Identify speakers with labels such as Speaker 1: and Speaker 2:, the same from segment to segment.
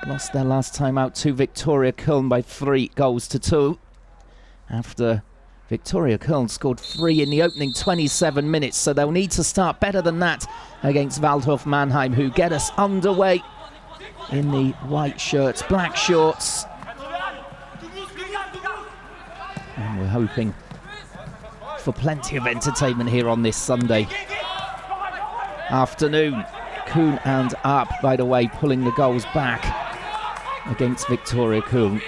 Speaker 1: lost their last time out to Viktoria Köln by 3-2, after Viktoria Köln scored 3 in the opening 27 minutes, so they'll need to start better than that against Waldhof Mannheim, who get us underway in the white shirts, black shorts. And we're hoping for plenty of entertainment here on this Sunday afternoon. Kuhn and Arp, by the way, pulling the goals back against Viktoria Köln.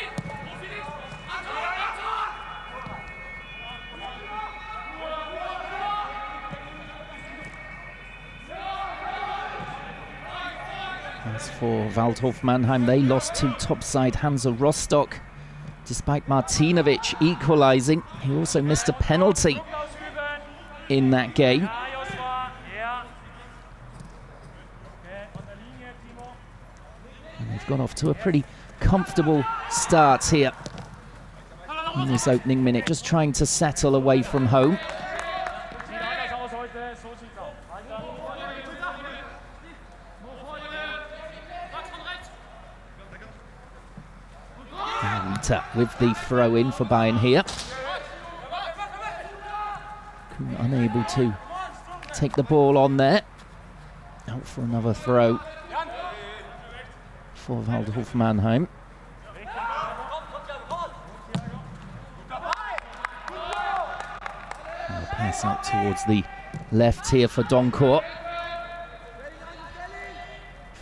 Speaker 1: As for Waldhof Mannheim, they lost to top side Hansa Rostock, despite Martinovic equalising. He also missed a penalty in that game. And they've got off to a pretty comfortable start here in this opening minute, just trying to settle away from home. With the throw in for Bayern here. Unable to take the ball on there. Out for another throw for Waldhof Mannheim. And a pass out towards the left here for Doncourt.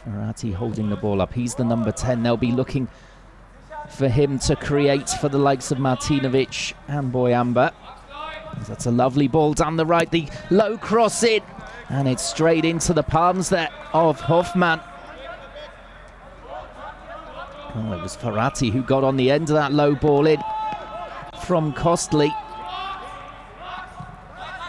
Speaker 1: Ferrati holding the ball up. He's the number 10. They'll be looking for him to create for the likes of Martinovic and Boyamba. That's a lovely ball down the right, the low cross in, and it's straight into the palms there of Hoffmann. Oh, it was Ferrati who got on the end of that low ball in from Kostli.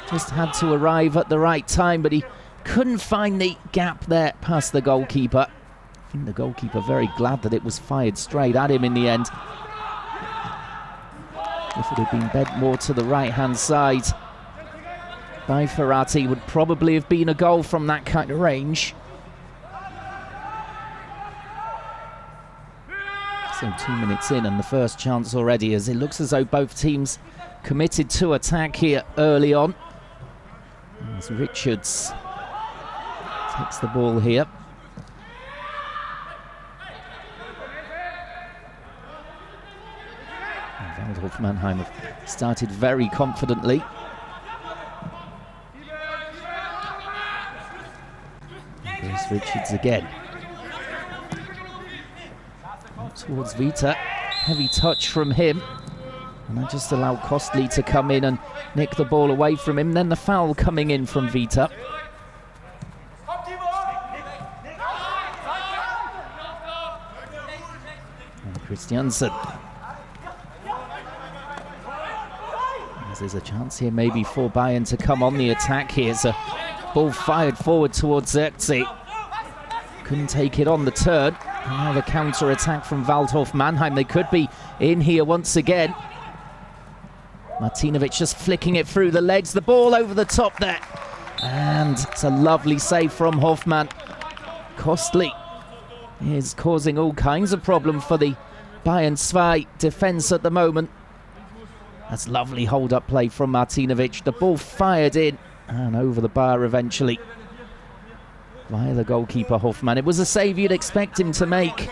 Speaker 1: Just had to arrive at the right time, but he couldn't find the gap there past the goalkeeper. I think the goalkeeper very glad that it was fired straight at him in the end. If it had been bent more to the right-hand side by Ferrati, would probably have been a goal from that kind of range. So 2 minutes in and the first chance already, as it looks as though both teams committed to attack here early on. As Richards takes the ball here. Waldhof Mannheim have started very confidently. There's Richards again. Out towards Vita. Heavy touch from him. And that just allowed Kostli to come in and nick the ball away from him. Then the foul coming in from Vita. And Christiansen. There's a chance here maybe for Bayern to come on the attack. Here's a ball fired forward towards Zirkzee. Couldn't take it on the turn. And now the counter-attack from Waldhof Mannheim. They could be in here once again. Martinovic just flicking it through the legs. The ball over the top there. And it's a lovely save from Hoffmann. Kostli is causing all kinds of problem for the Bayern 2 defence at the moment. That's lovely hold-up play from Martinovic. The ball fired in and over the bar eventually via the goalkeeper Hoffmann. It was a save you'd expect him to make,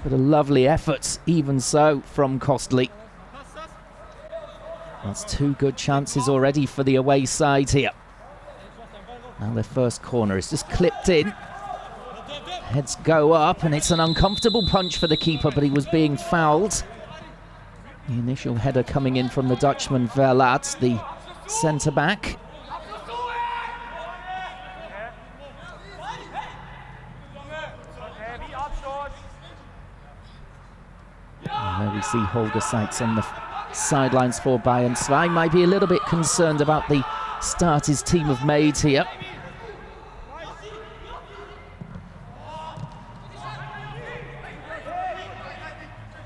Speaker 1: but a lovely effort, even so, from Kostli. That's 2 good chances already for the away side here. Now their first corner is just clipped in. Heads go up, and it's an uncomfortable punch for the keeper, but he was being fouled. The initial header coming in from the Dutchman Verlaat, the centre-back. And there we see Holger Sykes on the sidelines for Bayern 2. Might be a little bit concerned about the start his team have made here.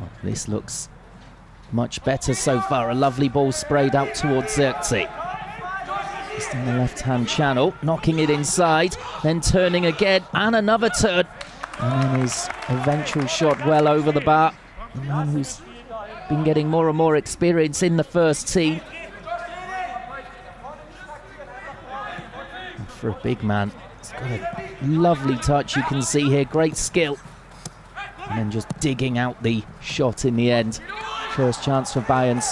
Speaker 1: Well, this looks much better so far. A lovely ball sprayed out towards Zirkzee. Just in the left-hand channel, knocking it inside, then turning again, and another turn. And then his eventual shot well over the bar. The man who's been getting more and more experience in the first team. And for a big man, he's got a lovely touch, you can see here, great skill. And then just digging out the shot in the end. First chance for Bayern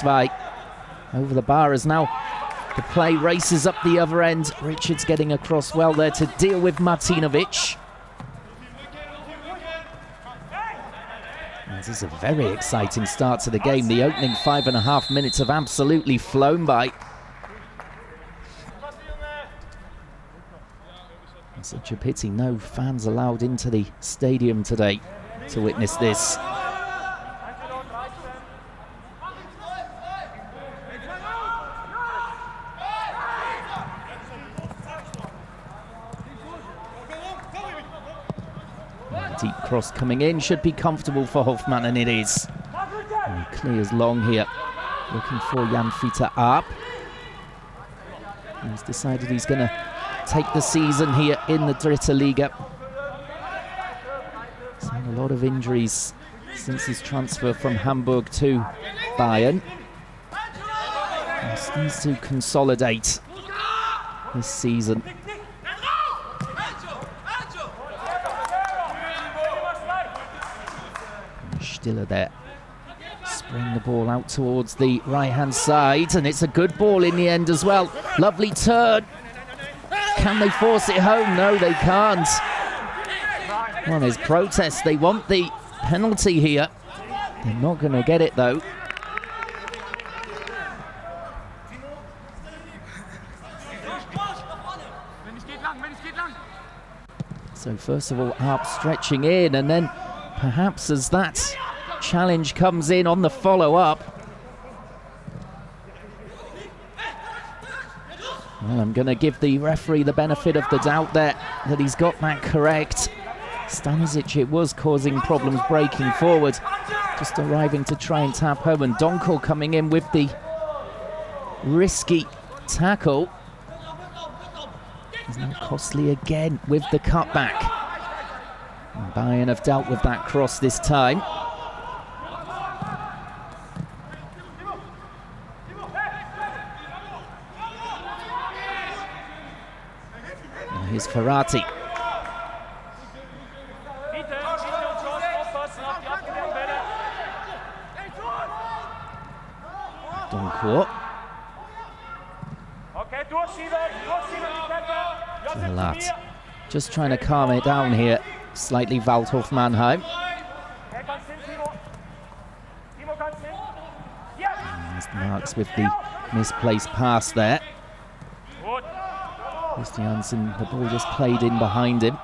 Speaker 1: 2. Over the bar as now the play races up the other end. Richards getting across well there to deal with Martinovic. This is a very exciting start to the game. The opening 5.5 minutes have absolutely flown by. It's such a pity no fans allowed into the stadium today to witness this. Deep cross coming in, should be comfortable for Hofmann, and it is. And he clears long here, looking for Jan Fiete up. He's decided he's going to take the season here in the Dritte Liga. Seen a lot of injuries since his transfer from Hamburg to Bayern. He needs to consolidate this season. Stiller there, spraying the ball out towards the right-hand side, and it's a good ball in the end as well. Lovely turn. Can they force it home? No, they can't. Well, there's protest. They want the penalty here. They're not going to get it, though. So first of all, Arp stretching in, and then perhaps as that challenge comes in on the follow-up. Well, I'm going to give the referee the benefit of the doubt there, that he's got that correct. Stanisic, it was causing problems breaking forward, just arriving to try and tap home, and Donko coming in with the risky tackle. He's now costly again with the cutback. And Bayern have dealt with that cross this time. Now here's Ferrati. Doncourt. Lat. Just trying to calm it down here. Slightly Waldhof Mannheim. There's Marks with the misplaced pass there. Christiansen, the ball just played in behind him.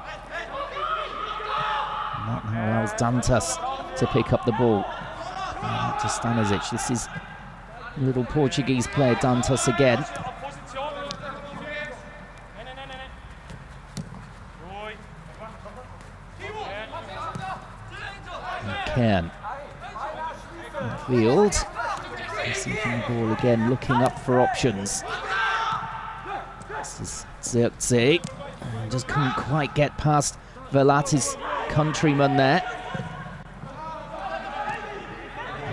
Speaker 1: And that now allows Dantas to pick up the ball. Out to Stanisic. This is little Portuguese player Dantas again. Cairn. Field. Seeking the ball again, looking up for options. This is Zirkzee. Just couldn't quite get past Verlatti's countryman there.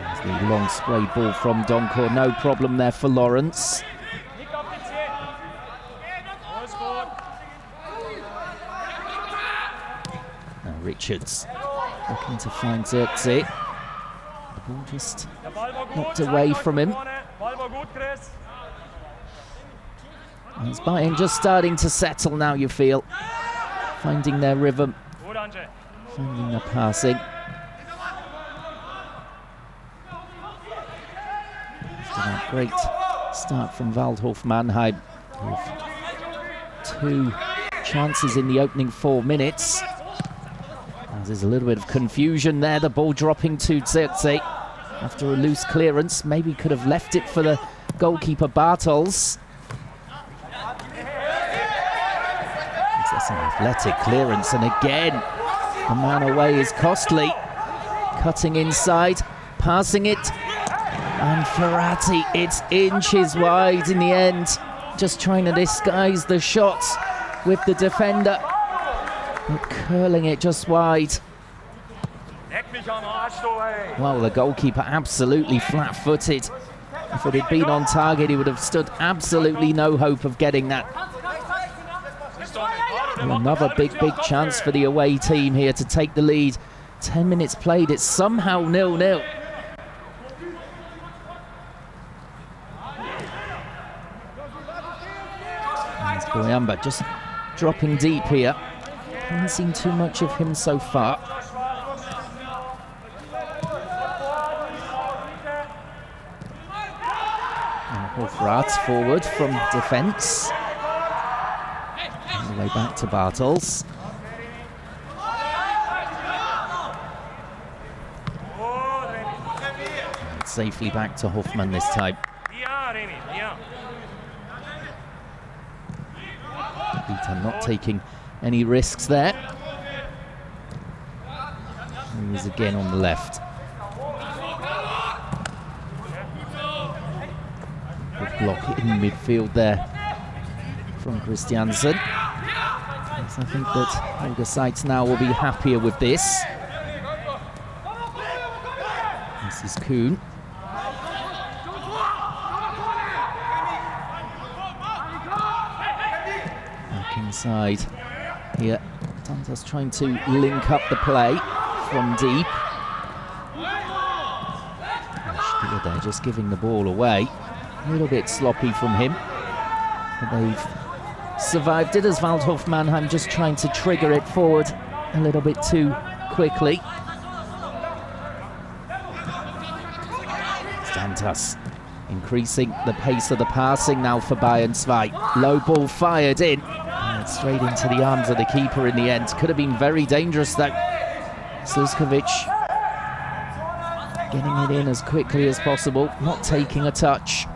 Speaker 1: There's the long sprayed ball from Doncourt. No problem there for Lawrence. Now Richards looking to find Zirkzee. The ball just knocked away from him. It's Bayern just starting to settle now, you feel. Finding their rhythm. Finding the passing. After that great start from Waldhof Mannheim, with 2 chances in the opening 4 minutes. There's a little bit of confusion there, the ball dropping to Zirkzee after a loose clearance. Maybe could have left it for the goalkeeper Bartels. That's an athletic clearance, and again the man away is costly. Cutting inside, passing it, and Ferrati, it's inches wide in the end. Just trying to disguise the shots with the defender. but curling it just wide. Well, the goalkeeper absolutely flat-footed. If it had been on target, he would have stood absolutely no hope of getting that. And another big chance for the away team here to take the lead. 10 minutes played, it's somehow 0-0. And Boyamba just dropping deep here. Haven't seen too much of him so far. Hofrath forward from defence. All the way back to Bartels. And safely back to Hoffmann this time. Peter not taking any risks there. He's again on the left. Good block in midfield there from Christiansen. I think that Holger Seitz now will be happier with this. This is Kuhn. Back inside here. Dantas trying to link up the play from deep. Still there, just giving the ball away. A little bit sloppy from him. But they've survived it as Waldhof Mannheim just trying to trigger it forward a little bit too quickly. Dantas increasing the pace of the passing now for Bayern 2. Low ball fired in. And straight into the arms of the keeper in the end. Could have been very dangerous though. Sluskovic getting it in as quickly as possible, not taking a touch.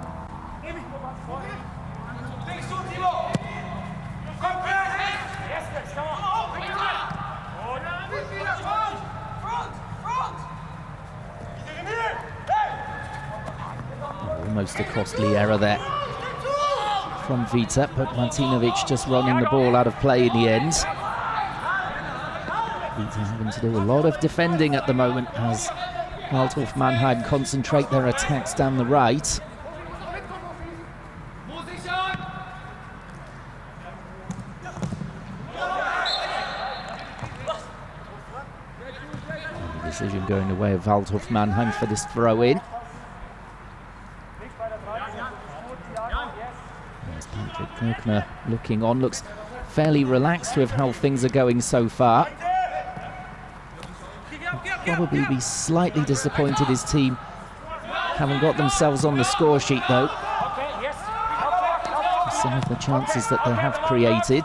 Speaker 1: Almost a costly error there from Vita, but Martinovic just running the ball out of play in the end. Vita having to do a lot of defending at the moment as Waldhof Mannheim concentrate their attacks down the right. And the decision going the way of Waldhof Mannheim for this throw-in. There's Patrick Kirchner looking on, looks fairly relaxed with how things are going so far. He'll probably be slightly disappointed his team haven't got themselves on the score sheet though. Some of the chances that they have created.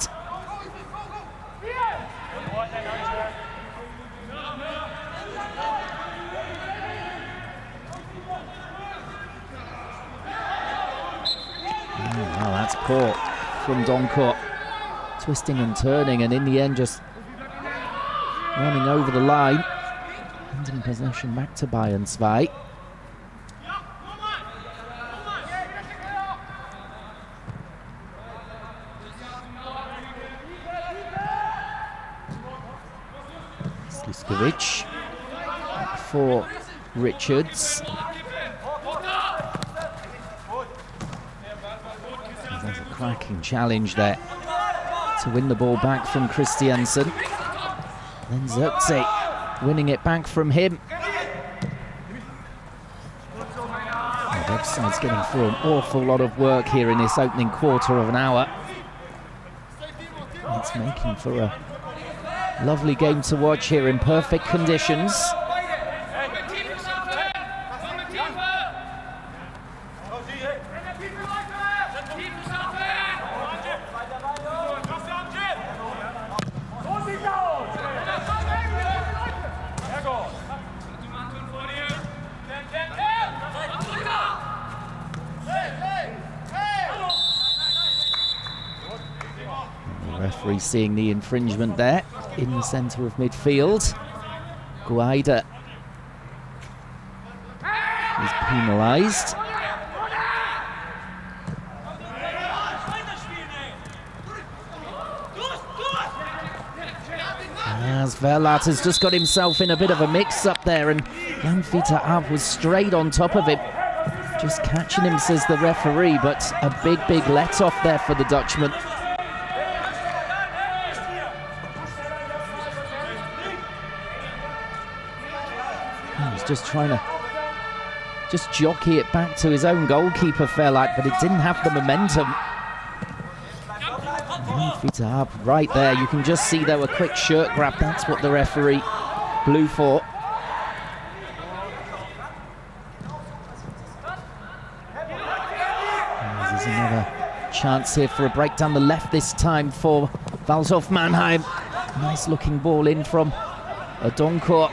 Speaker 1: Well, that's poor from Donkor. Twisting and turning, and in the end just running over the line. Handing possession back to Bayern 2. Sluskovic for Richards. There's a cracking challenge there to win the ball back from Christiansen. Then Zirkzee winning it back from him. The left side's getting through an awful lot of work here in this opening quarter of an hour. It's making for a lovely game to watch here in perfect conditions. Referee seeing the infringement there in the centre of midfield. Guaida is penalised. As Verlat has just got himself in a bit of a mix-up there, and Jan-Peter Ab was straight on top of him. Just catching him, says the referee, but a big let-off there for the Dutchman. He was just trying to jockey it back to his own goalkeeper, Verlat, but it didn't have the momentum. Jan-Peter Ab right there. You can just see there were quick shirt grab. That's what the referee blew for. There's another chance here for a break down the left this time for Waldhof Mannheim. Nice looking ball in from Doncourt,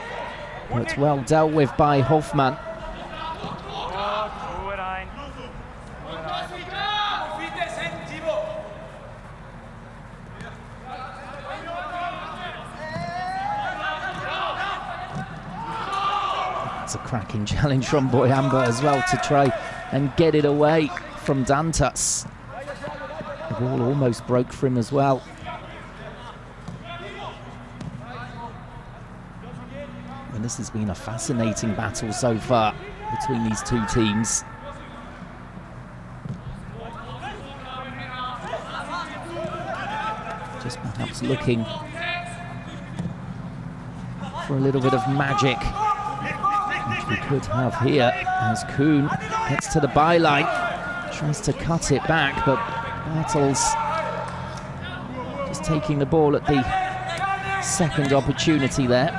Speaker 1: but well dealt with by Hofmann. It's a cracking challenge from Boyamba as well to try and get it away from Dantas. The ball almost broke for him as well. And this has been a fascinating battle so far between these two teams. Just perhaps looking for a little bit of magic, which we could have here, as Kuhn gets to the byline, tries to cut it back, but Bartels just taking the ball at the second opportunity there.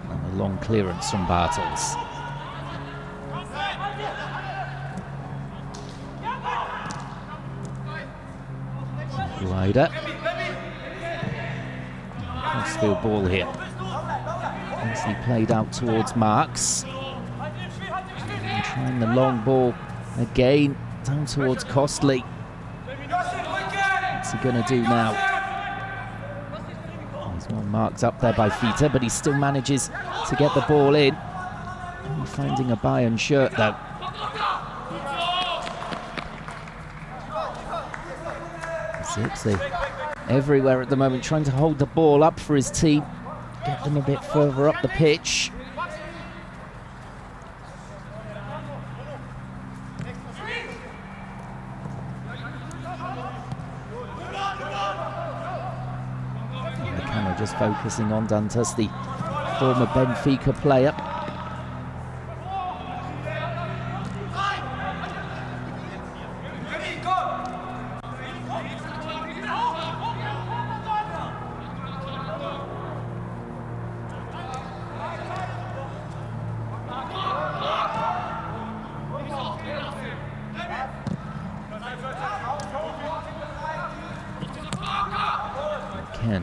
Speaker 1: And a long clearance from Bartels. Wider. Crossfield ball here. Nicely played out towards Marks. And trying the long ball again down towards Costly. What's he going to do now? There's one Marks up there by Fita, but he still manages to get the ball in. And finding a Bayern shirt though. Zipsy everywhere at the moment, trying to hold the ball up for his team, get them a bit further up the pitch. And the camera just focusing on Dantas, the former Benfica player.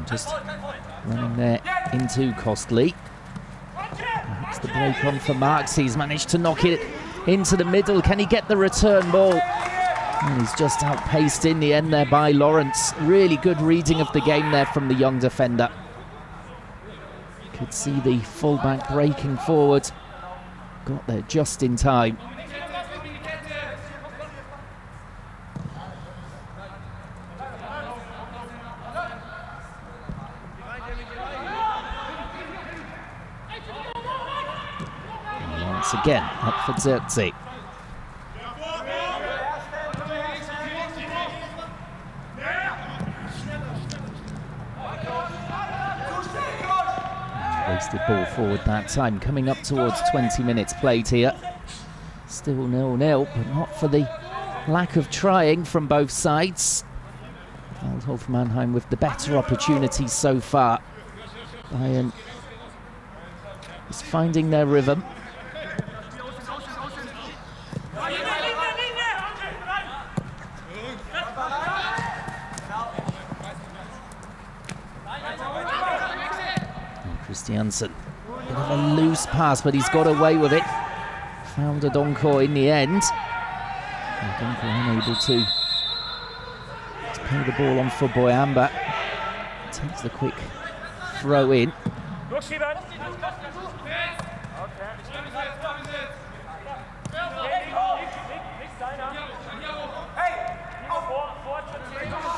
Speaker 1: Just running there into Costly. Perhaps the break on for Marks. He's managed to knock it into the middle. Can he get the return ball? And he's just outpaced in the end there by Lawrence. Really good reading of the game there from the young defender. Could see the fullback breaking forward. Got there just in time. Again, up for Zirkzee. Wasted ball forward that time, coming up towards 20 minutes played here. Still 0-0, but not for the lack of trying from both sides. Waldhof Mannheim with the better opportunities so far. Bayern is finding their rhythm. Christiansen, bit of a loose pass, but he's got away with it. Found a Doncourt in the end. Doncourt unable to play the ball on for Boyamba. Takes the quick throw in.
Speaker 2: Durchschieben.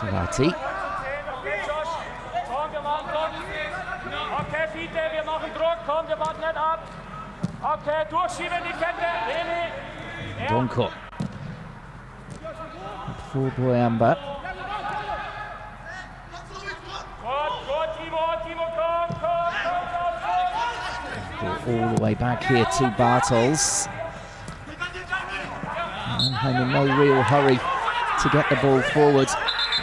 Speaker 1: Ferrati.
Speaker 2: Komm, wir machen Druck. Okay, Fiete, wir machen Druck. Komm, wir warten nicht ab. Okay, durchschieben die Kette. Remi.
Speaker 1: Donko. For Boyamba.
Speaker 2: Gut, Timo, komm.
Speaker 1: All the way back here to Bartels. Mannheim in no real hurry to get the ball forward.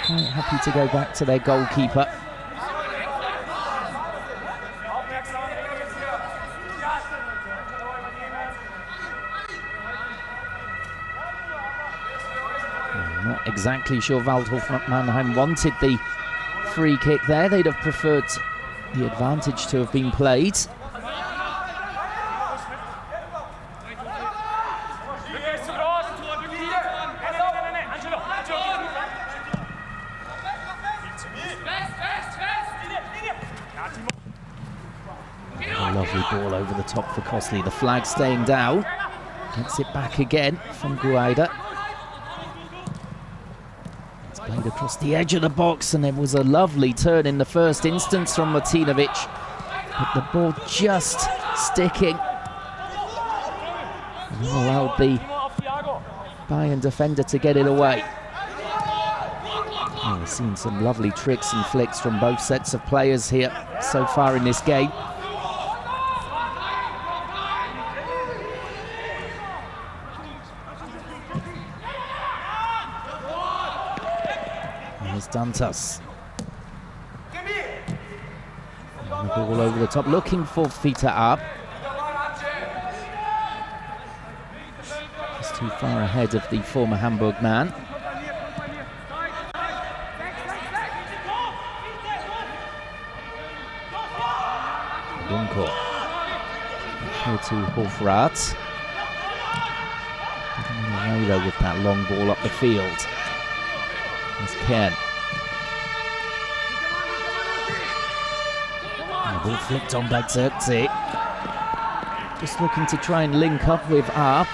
Speaker 1: Quite happy to go back to their goalkeeper. I'm not exactly sure Waldhof Mannheim wanted the free kick there. They'd have preferred the advantage to have been played. A lovely ball over the top for Costley. The flag staying down. Gets it back again from Guaida. It's played across the edge of the box, and it was a lovely turn in the first instance from Martinovic. But the ball just sticking. And allowed the Bayern defender to get it away. Oh, we've seen some lovely tricks and flicks from both sets of players here so far in this game. Here's Dantas. And the ball over the top, looking for Fita up. Just too far ahead of the former Hamburg man. Dunko. Here to Hofrath. Getting away though with that long ball up the field. There's Ken. And the ball flicked on by Zirkzee. Just looking to try and link up with Arp.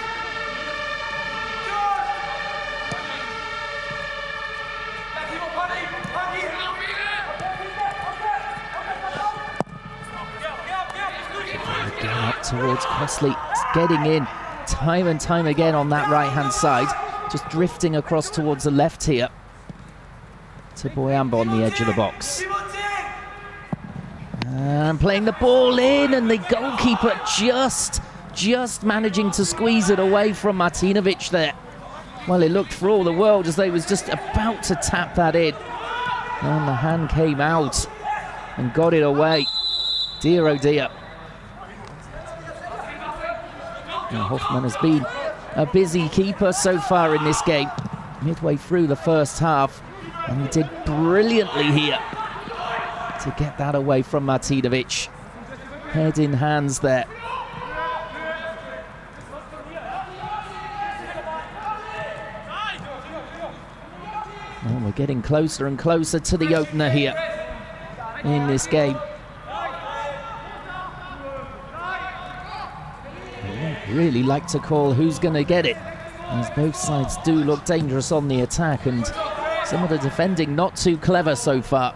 Speaker 1: Again up towards Costley. It's getting in time and time again on that right-hand side. Just drifting across towards the left here. To Boyamba on the edge of the box. And playing the ball in, and the goalkeeper just managing to squeeze it away from Martinovic there. Well, it looked for all the world as they was just about to tap that in. And the hand came out and got it away. Dear oh dear. Now, Hoffmann has been a busy keeper so far in this game. Midway through the first half. And he did brilliantly here to get that away from Martinovic. Head in hands there. Oh, we're getting closer and closer to the opener here in this game. I won't really like to call who's going to get it, as both sides do look dangerous on the attack, and some of the defending not too clever so far.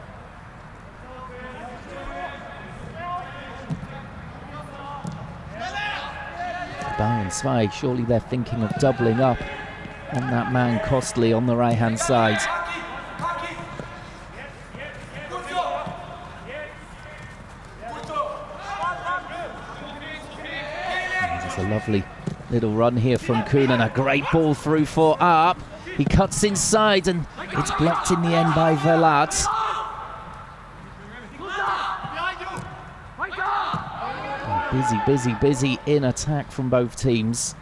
Speaker 1: Bayern 2, surely they're thinking of doubling up on that man Costley on the right-hand side. There's a lovely little run here from Kuhn, and a great ball through for Arp. He cuts inside, and it's blocked in the end by Velat. Busy in attack from both teams.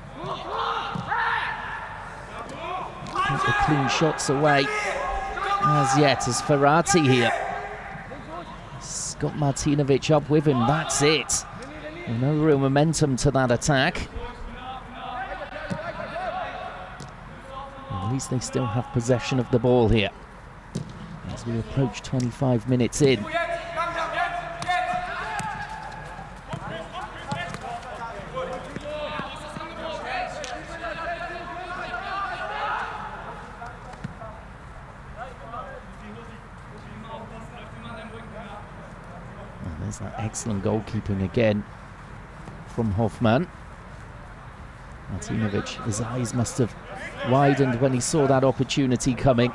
Speaker 1: Keep the clean shots away as yet as Ferrati here. He's got Martinovic up with him, that's it. No real momentum to that attack. At least they still have possession of the ball here as we approach 25 minutes in. There's that excellent goalkeeping again from Hoffmann. Martinovic, his eyes must have widened when he saw that opportunity coming.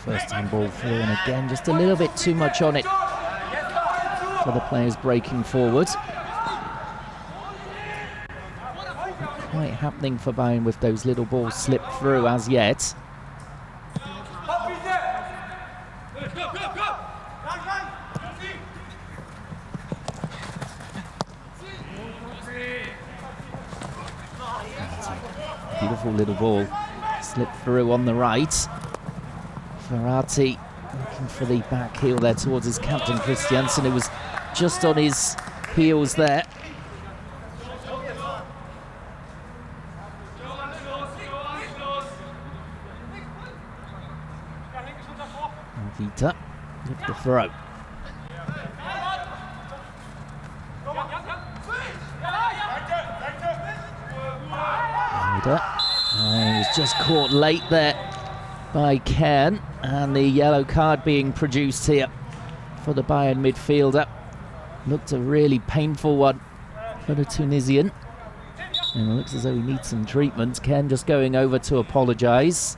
Speaker 1: First time ball through, and again just a little bit too much on it for the players breaking forward. Not quite happening for Bayern with those little balls slipped through as yet. Beautiful little ball slipped through on the right. Verratti looking for the back heel there towards his captain Christiansen, who was just on his heels there. And Vita with the throw. And he was just caught late there by Kern, and the yellow card being produced here for the Bayern midfielder. Looked a really painful one for the Tunisian, and it looks as though he needs some treatment. Kern just going over to apologise.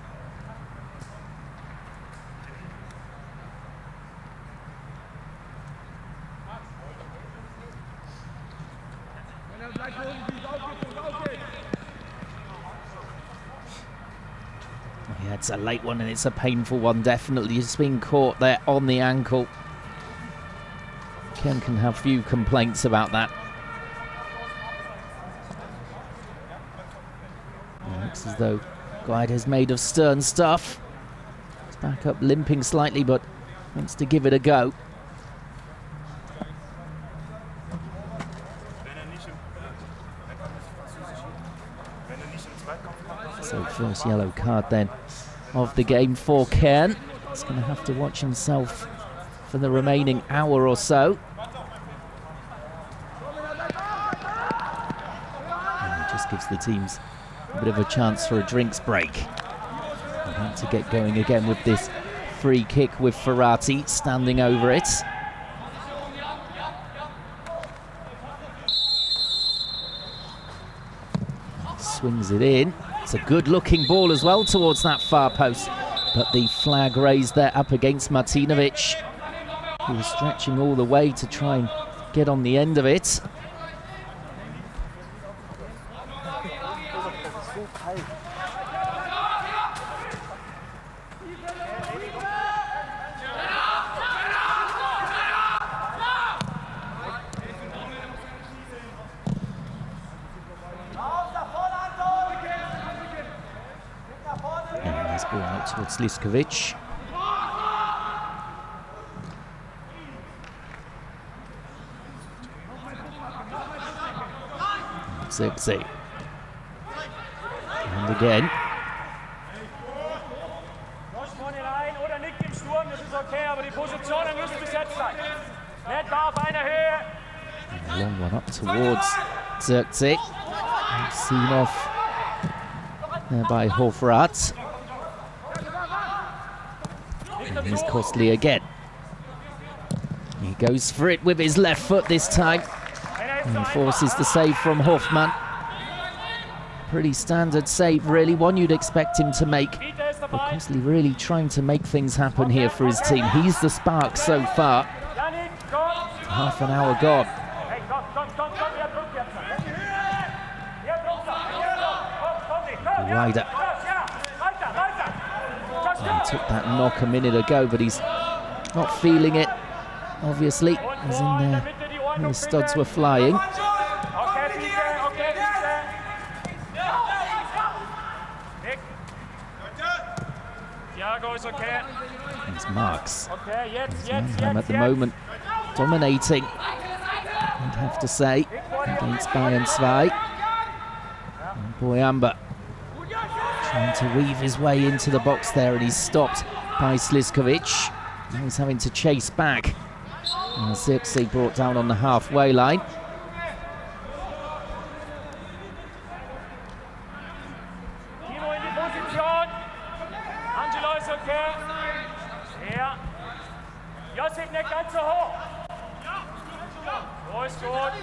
Speaker 1: Yeah, it's a late one and it's a painful one, definitely. Just being caught there on the ankle. Ken can have few complaints about that. It looks as though Guaida's made of stern stuff. He's back up limping slightly, but wants to give it a go. So first yellow card then of the game for Kern. He's going to have to watch himself for the remaining hour or so. And it just gives the teams a bit of a chance for a drinks break. About to get going again with this free kick with Verratti standing over it. Swings it in. It's a good-looking ball as well towards that far post, but the flag raised there up against Martinovic, who was stretching all the way to try and get on the end of it. Ball out towards Liskovic. Zirkzee. And again. A long one up towards Zirkzee. Seen off there by Hofrath. And he's costly again. He goes for it with his left foot this time and forces the save from Hoffmann. Pretty standard save, really, one you'd expect him to make. But Costly really trying to make things happen here for his team. He's the spark so far. Half an hour gone. Ryder. He took that knock a minute ago, but he's not feeling it, obviously, as in there the studs were flying.
Speaker 2: ist okay.
Speaker 1: There's Marks.
Speaker 2: Okay, jetzt,
Speaker 1: Mannheim at the moment dominating, I'd have to say, against Bayern 2. And Boyamba trying to weave his way into the box there, and he's stopped by Sliskovic. Now he's having to chase back. And Zirkzee brought down on the halfway line.
Speaker 2: Timo in die Position. Angelo ist okay. Ja. Josip nicht ganz so hoch. So ist gut.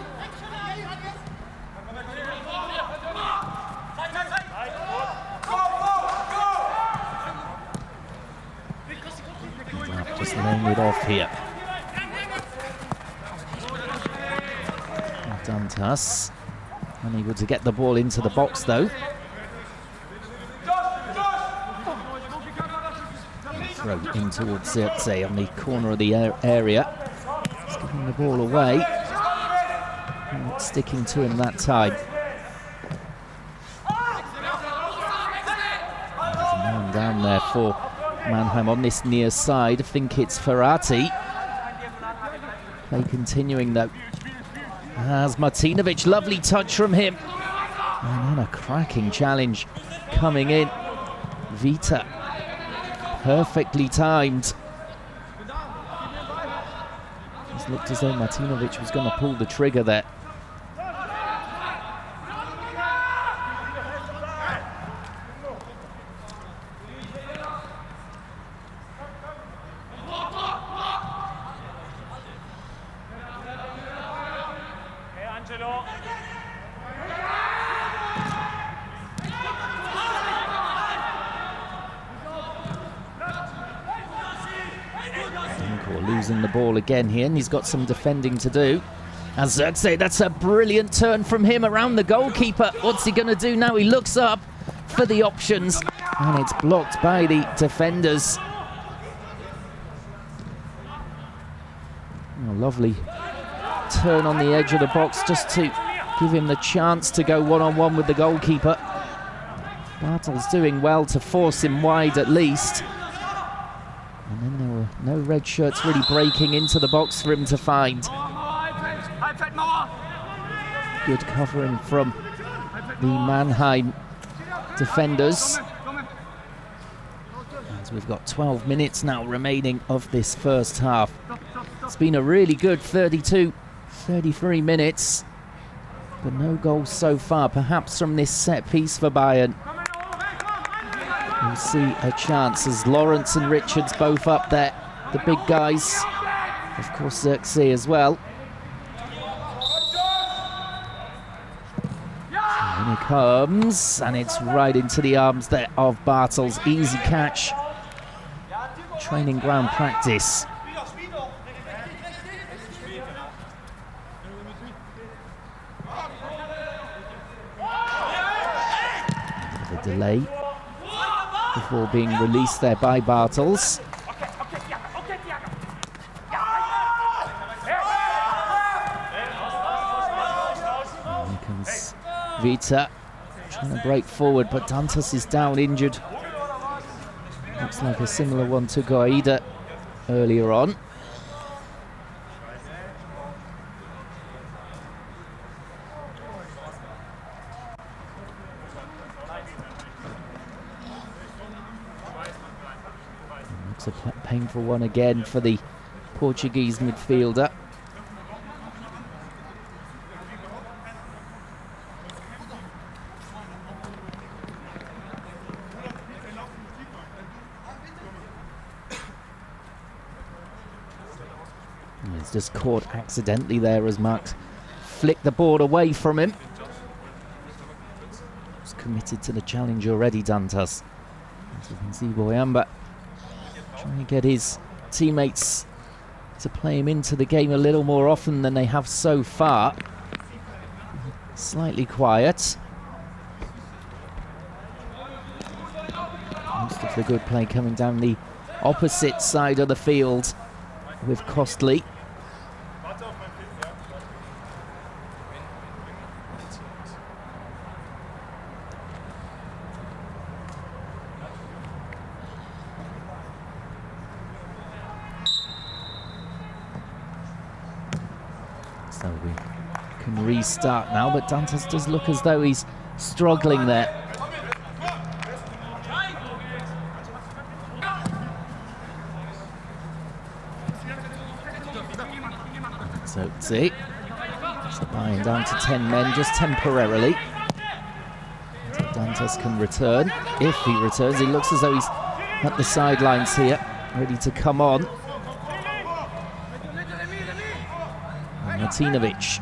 Speaker 1: Just laying it off here. Dantas unable to get the ball into the box though. Throw in towards Zirkzee on the corner of the area. He's giving the ball away. Not sticking to him that time. There's a man down there for Mannheim on this near side. I think it's Ferrati. Play continuing though. As Martinovic, lovely touch from him. And then a cracking challenge coming in. Vita, perfectly timed. It looked as though Martinovic was going to pull the trigger there.
Speaker 2: Angelo.
Speaker 1: Losing the ball again here, and he's got some defending to do. As Zirkzee, that's a brilliant turn from him around the goalkeeper. What's he going to do now? He looks up for the options, and it's blocked by the defenders. Oh, lovely turn on the edge of the box just to give him the chance to go one-on-one with the goalkeeper. Bartels doing well to force him wide at least. And then there were no red shirts really breaking into the box for him to find. Good covering from the Mannheim defenders. As we've got 12 minutes now remaining of this first half. It's been a really good 32, 33 minutes, but no goals so far, perhaps from this set piece for Bayern. We'll see a chance as Lawrence and Richards both up there, the big guys. Of course, Zirkzee as well. And here comes, and it's right into the arms there of Bartels. Easy catch. Training ground practice. The delay before being released there by Bartels. And here comes Vita trying to break forward, but Dantas is down injured. Looks like a similar one to Goaida earlier on. It's a painful one again for the Portuguese midfielder. He's just caught accidentally there as Marks flicked the ball away from him. He's committed to the challenge already, Dantas. As you can see, Boyamba trying to get his teammates to play him into the game a little more often than they have so far. Slightly quiet. Most of the good play coming down the opposite side of the field with Kostli. So we can restart now, but Dantas does look as though he's struggling there. So Bayern down to 10 men just temporarily. Dantas can return. If he returns, he looks as though he's at the sidelines here, ready to come on. And Martinovic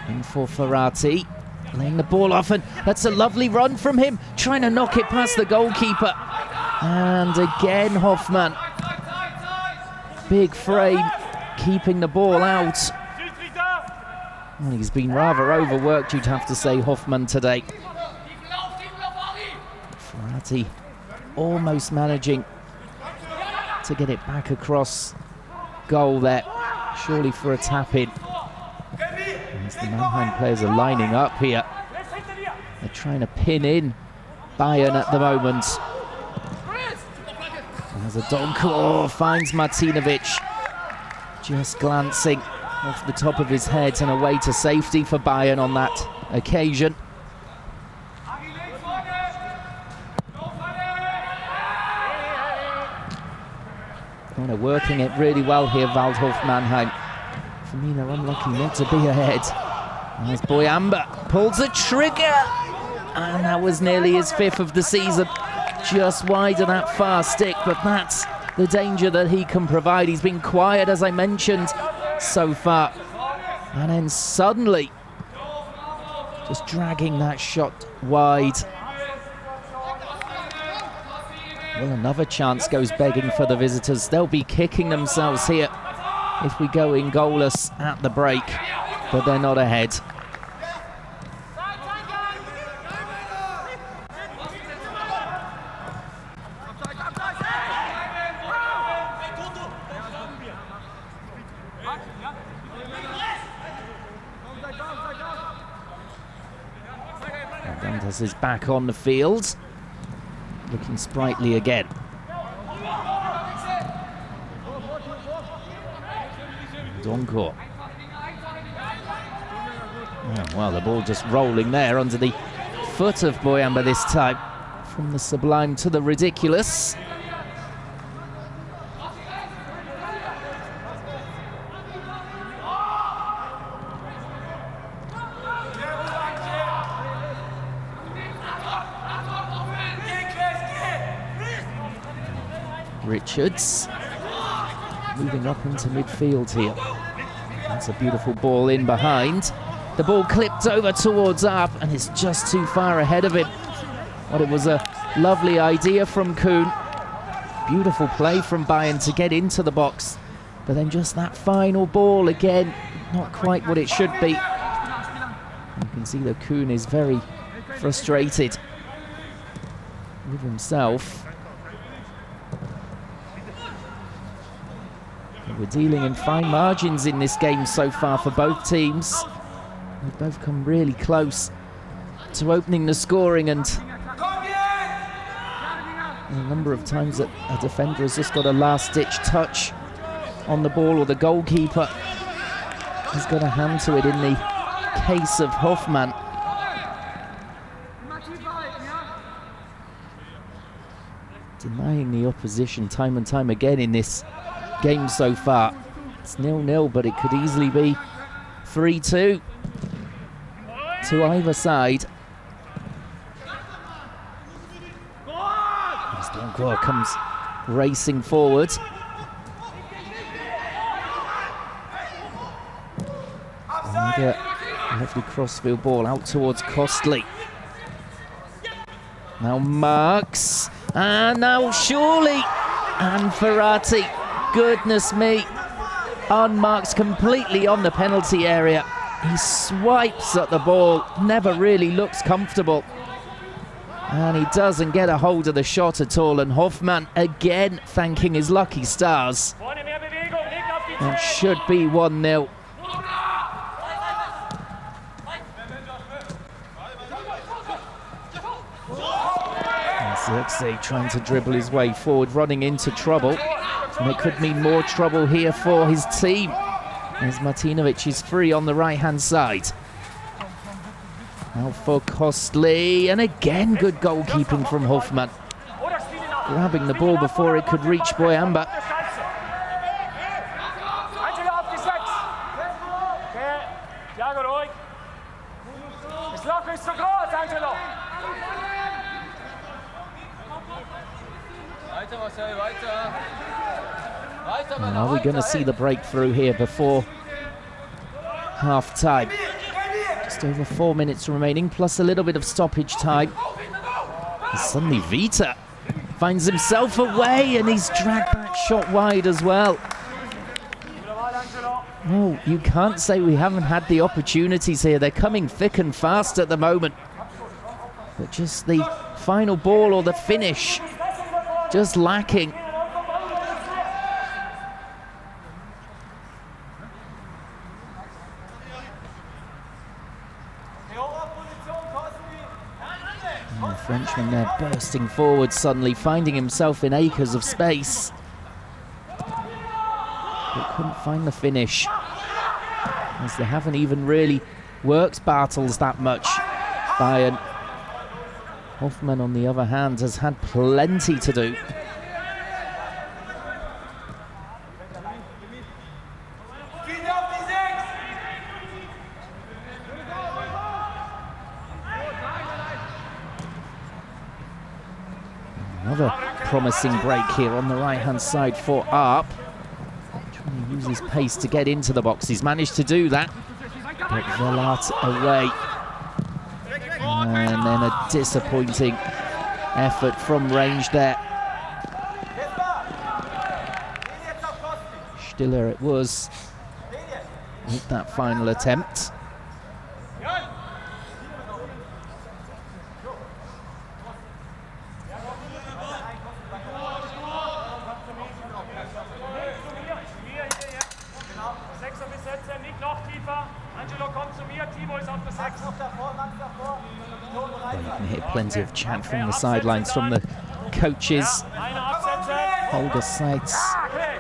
Speaker 1: in for Ferrati, laying the ball off, and that's a lovely run from him, trying to knock it past the goalkeeper. And again Hoffmann, big frame, keeping the ball out. Well, he's been rather overworked, you'd have to say, Hoffmann today. Ferrati almost managing to get it back across goal there, surely for a tap-in. As the Mannheim players are lining up here, they're trying to pin in Bayern at the moment. As a Donko finds Martinovic, just glancing off the top of his head and away to safety for Bayern on that occasion. Oh, they're working it really well here, Waldhof Mannheim. For me, they're unlucky not to be ahead. As Boyamba pulls the trigger, and that was nearly his 5th of the season. Just wide of that far stick, but that's the danger that he can provide. He's been quiet, as I mentioned, so far. And then suddenly, just dragging that shot wide. Well, another chance goes begging for the visitors. They'll be kicking themselves here if we go in goalless at the break, but they're not ahead. Dantas is back on the field, looking sprightly again. Donko. Oh, well, the ball just rolling there under the foot of Boyamba this time. From the sublime to the ridiculous. Richards moving up into midfield here. That's a beautiful ball in behind. The ball clipped over towards Arp, and it's just too far ahead of him. But it was a lovely idea from Kuhn. Beautiful play from Bayern to get into the box. But then just that final ball again, not quite what it should be. You can see that Kuhn is very frustrated with himself. We're dealing in fine margins in this game so far for both teams. They've both come really close to opening the scoring, and a number of times that a defender has just got a last-ditch touch on the ball, or the goalkeeper has got a hand to it in the case of Hoffmann. Denying the opposition time and time again in this game so far. It's 0-0, but it could easily be 3-2 to either side. Donko comes racing forward. And a lovely crossfield ball out towards Costly. Now Marks, and now surely, and Ferrati. Goodness me, unmarked completely on the penalty area. He swipes at the ball, never really looks comfortable. And he doesn't get a hold of the shot at all, and Hoffmann again thanking his lucky stars. It should be 1-0. Xerxes trying to dribble his way forward, running into trouble. And it could mean more trouble here for his team. As Martinovic is free on the right-hand side. Now for Costly, and again good goalkeeping from Hoffmann. Grabbing the ball before it could reach Boyamba. Are we going to see the breakthrough here before half-time? Just over 4 minutes remaining, plus a little bit of stoppage time. And suddenly Vita finds himself away, and he's dragged that shot wide as well. Oh, you can't say we haven't had the opportunities here. They're coming thick and fast at the moment. But just the final ball or the finish, just lacking. And the Frenchman there bursting forward suddenly, finding himself in acres of space. But couldn't find the finish, as they haven't even really worked Bartels that much. Bayern. Hoffmann, on the other hand, has had plenty to do. Another promising break here on the right-hand side for Arp. Trying to use his pace to get into the box. He's managed to do that. But Velat away. And then a disappointing effort from range there. Stiller it was with that final attempt. Well, you can hear plenty of chant from the sidelines from the coaches. Holger Seitz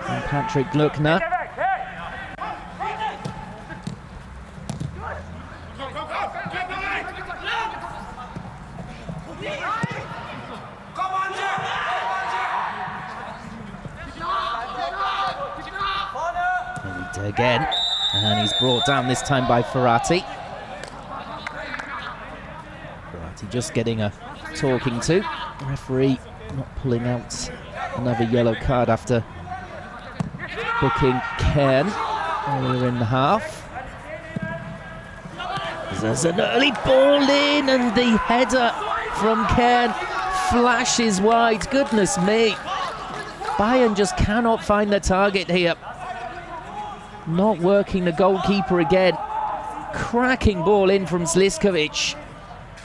Speaker 1: and Patrick Gluckner. And again, and he's brought down this time by Ferrati. Just getting a talking to. The referee not pulling out another yellow card after booking Cairn earlier in the half. There's an early ball in, and the header from Cairn flashes wide. Goodness me. Bayern just cannot find the target here. Not working the goalkeeper again. Cracking ball in from Sliskovic.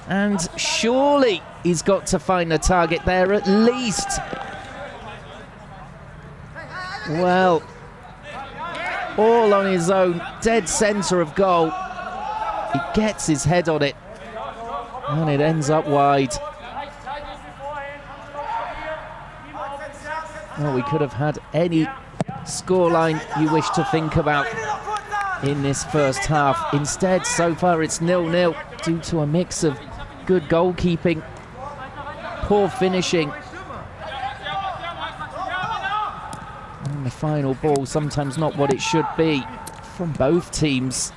Speaker 1: And surely he's got to find a target there at least. Well, all on his own, dead centre of goal. He gets his head on it, and it ends up wide. Well, we could have had any scoreline you wish to think about in this first half. Instead, so far it's 0-0 due to a mix of good goalkeeping, poor finishing, and the final ball sometimes not what it should be from both teams.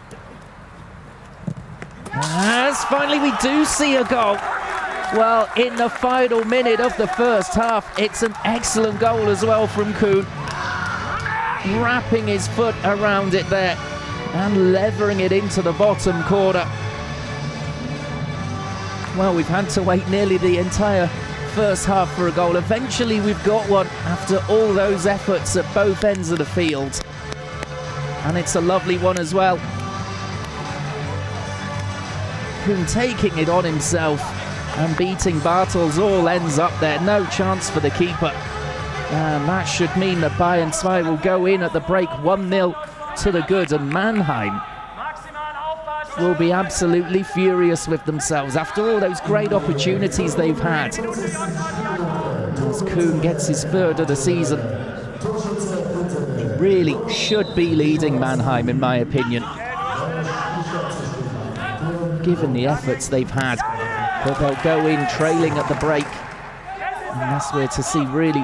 Speaker 1: As finally we do see a goal. Well, in the final minute of the first half, it's an excellent goal as well from Kuhn. Wrapping his foot around it there and levering it into the bottom corner. Well, we've had to wait nearly the entire first half for a goal. Eventually we've got one after all those efforts at both ends of the field. And it's a lovely one as well. Kuhn taking it on himself and beating Bartels, all ends up there. No chance for the keeper. And that should mean that Bayern 2 will go in at the break 1-0 to the good, and Mannheim will be absolutely furious with themselves after all those great opportunities they've had. As Kuhn gets his third of the season. really should be leading Mannheim, in my opinion, given the efforts they've had. But they'll go in trailing at the break, and that's where to see really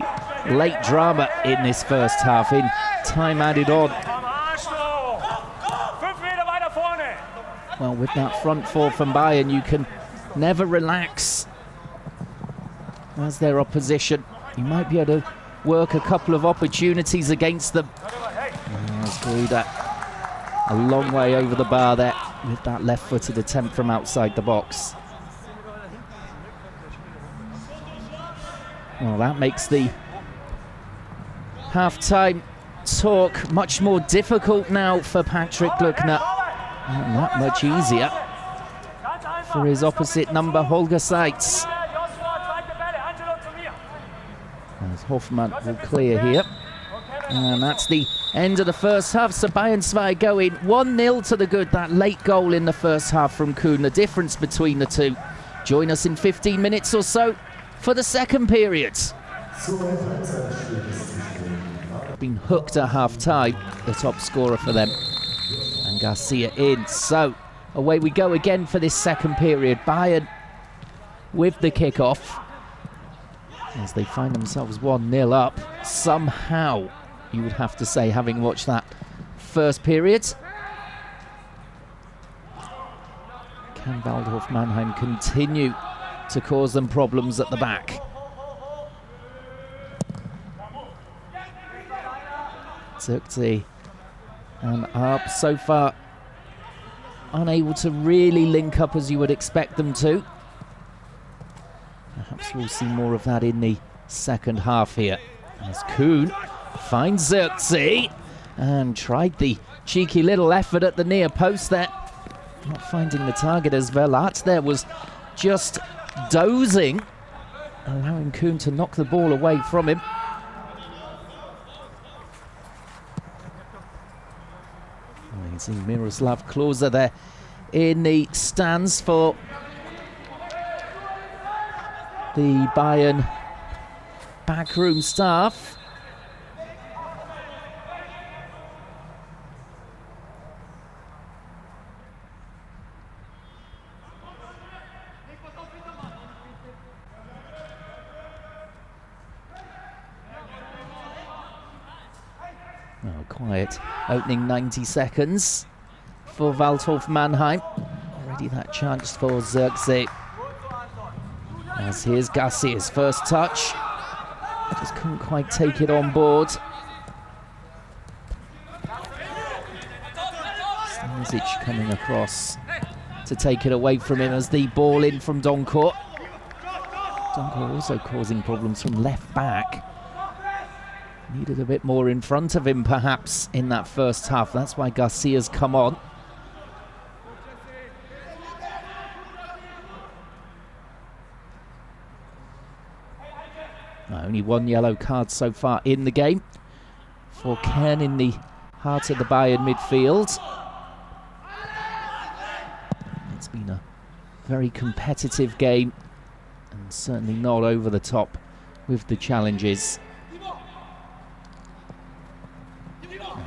Speaker 1: late drama in this first half, in time added on. Well, with that front four from Bayern, you can never relax as their opposition. You might be able to work a couple of opportunities against them. Gruda a long way over the bar there with that left-footed attempt from outside the box. Well, that makes the half-time talk much more difficult now for Patrick Gluckner. Not that much easier for his opposite number, Holger Seitz. As Hoffmann will clear here. And that's the end of the first half. So Bayern 2 go in 1-0 to the good. That late goal in the first half from Kuhn, the difference between the two. Join us in 15 minutes or so for the second period. Been hooked at half-time, the top scorer for them. And Garcia in. So away we go again for this second period. Bayern with the kick-off as they find themselves 1-0 up. Somehow, you would have to say, having watched that first period. Can Waldhof Mannheim continue to cause them problems at the back? Zirkzee and Arp so far unable to really link up as you would expect them to. Perhaps we'll see more of that in the second half here. As Kuhn finds Zirkzee and tried the cheeky little effort at the near post there. Not finding the target, as Verlat there was just dozing, allowing Kuhn to knock the ball away from him. You see Miroslav Klose there in the stands for the Bayern backroom staff. Oh, quiet opening 90 seconds for Waldhof Mannheim. Already that chance for Zirkzee. As here's Garcia's first touch. Just couldn't quite take it on board. Stanisic coming across to take it away from him as the ball in from Doncourt. Doncourt also causing problems from left back. Needed a bit more in front of him perhaps in that first half. That's why Garcia's come on. Only one yellow card so far in the game for Ken in the heart of the Bayern midfield. It's been a very competitive game and certainly not over the top with the challenges.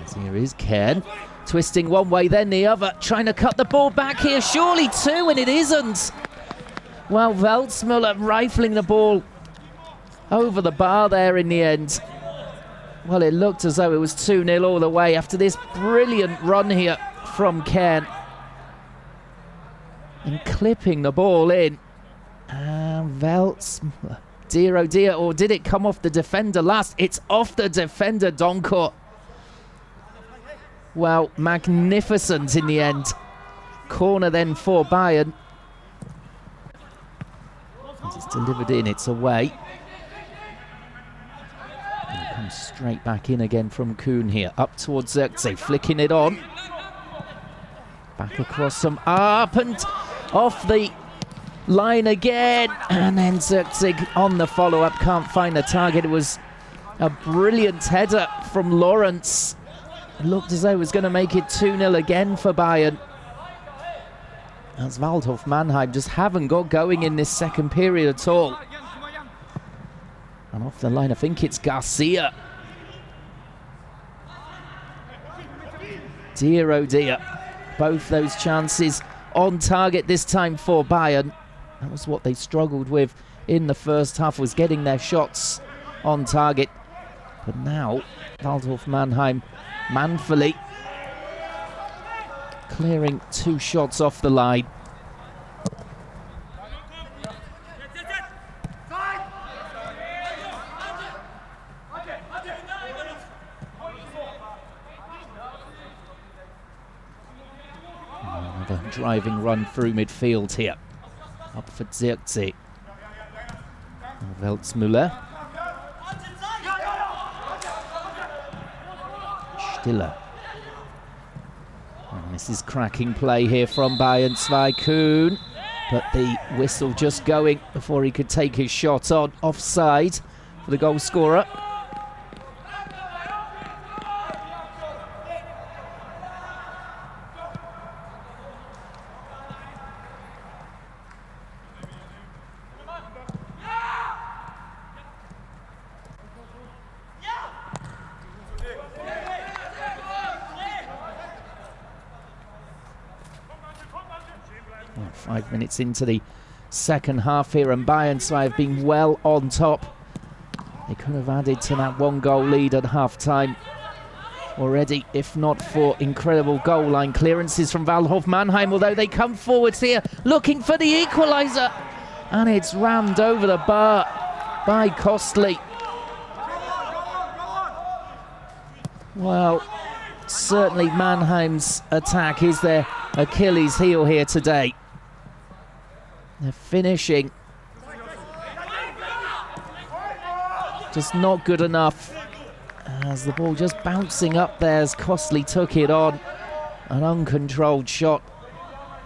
Speaker 1: As here is Ken, twisting one way then the other, trying to cut the ball back here, surely two, and it isn't. Well, Welzmuller rifling the ball over the bar there in the end. Well, it looked as though it was 2-0 all the way after this brilliant run here from Ken. And clipping the ball in. And Welzmuller, dear oh dear, or did it come off the defender last? It's off the defender, Doncourt. Well, magnificent in the end. Corner then for Bayern. As it's delivered in, it's away. And it comes straight back in again from Kuhn here. Up towards Zirkzee, flicking it on. Back across some up and off the line again. And then Zirkzee on the follow-up, can't find the target. It was a brilliant header from Lawrence. It looked as though it was going to make it 2-0 again for Bayern. As Waldhof Mannheim just haven't got going in this second period at all. And off the line, I think it's Garcia. Dear oh dear, both those chances on target this time for Bayern. That was what they struggled with in the first half, was getting their shots on target. But now, Waldhof Mannheim manfully clearing 2 shots off the line. Another driving run through midfield here. Up for Zirkzee. Welzmüller. Stiller. And this is cracking play here from Bayern. Kuhn. But the whistle just going before he could take his shot on. Offside for the goal scorer. Well, 5 minutes into the second half here, and Bayern have been well on top. They could have added to that 1-goal lead at half-time already, if not for incredible goal line clearances from Waldhof Mannheim, although they come forwards here looking for the equaliser, and it's rammed over the bar by Costly. Well, certainly Mannheim's attack is their Achilles heel here today. They're finishing just not good enough, as the ball just bouncing up there as Costly took it on. An uncontrolled shot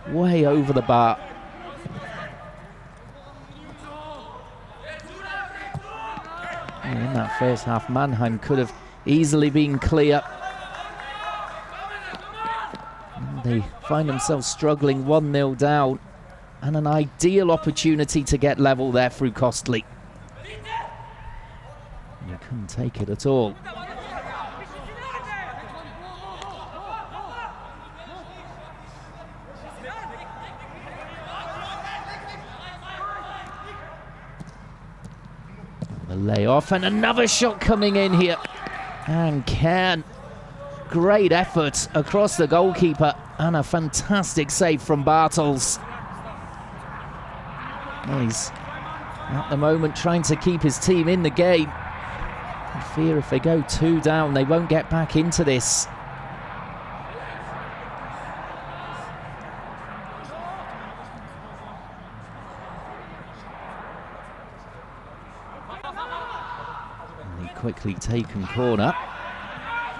Speaker 1: way over the bar. And in that first half, Mannheim could have easily been clear. And they find themselves struggling 1-0 down, and an ideal opportunity to get level there through Costly. They couldn't take it at all. The layoff, and another shot coming in here. And Kern. Great effort across the goalkeeper, and a fantastic save from Bartels. He's at the moment trying to keep his team in the game. I fear if they go 2 down, they won't get back into this. And the quickly taken corner,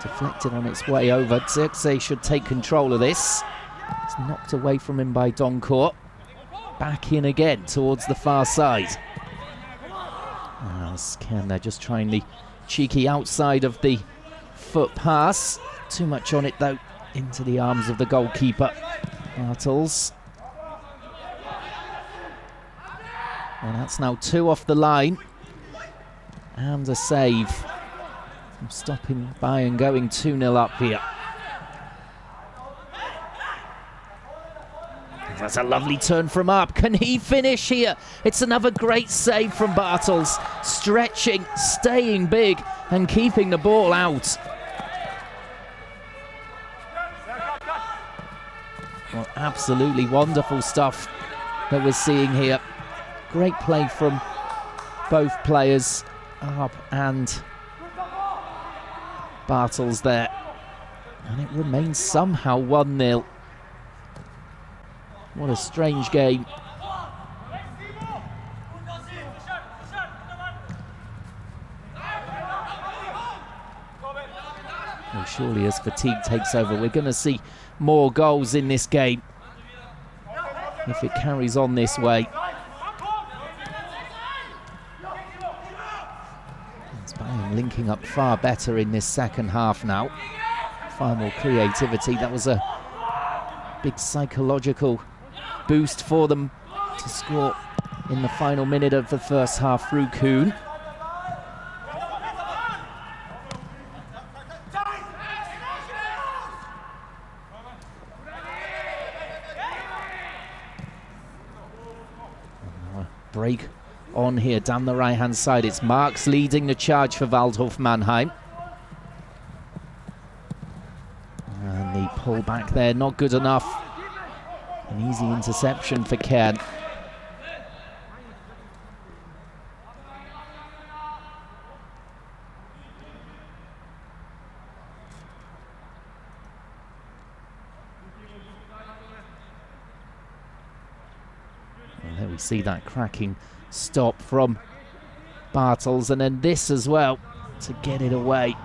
Speaker 1: deflected on its way over. Zirkzee should take control of this. It's knocked away from him by Doncourt. Back in again towards the far side. They're just trying the cheeky outside of the foot pass. Too much on it though, into the arms of the goalkeeper, Bartels. And that's now 2 off the line. And a save from stopping Bayern going 2-0 up here. That's a lovely turn from up. Can he finish here? It's another great save from Bartels. Stretching, staying big, and keeping the ball out. Well, absolutely wonderful stuff that we're seeing here. Great play from both players, Up and Bartels there. And it remains somehow 1-0. What a strange game. Well, surely as fatigue takes over, we're going to see more goals in this game if it carries on this way. It's Bayern linking up far better in this second half now. Far more creativity. That was a big psychological boost for them to score in the final minute of the first half through Kuhn. break on here down the right-hand side. It's Marks leading the charge for Waldhof Mannheim. And the pull back there, not good enough. An easy interception for Kern. And there we see that cracking stop from Bartels, and then this as well to get it away.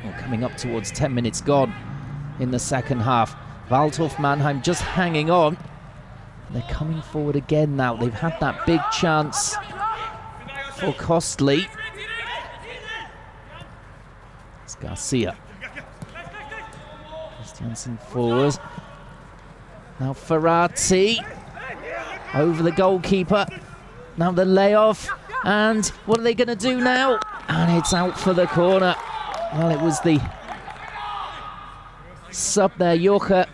Speaker 1: Well, coming up towards 10 minutes gone in the second half. Waldhof Mannheim just hanging on. They're coming forward again now. They've had that big chance for Costly. It's Garcia. Christiansen forward. Now Ferrati over the goalkeeper. Now the layoff. And what are they going to do now? And it's out for the corner. Well, it was the sub there, Joche,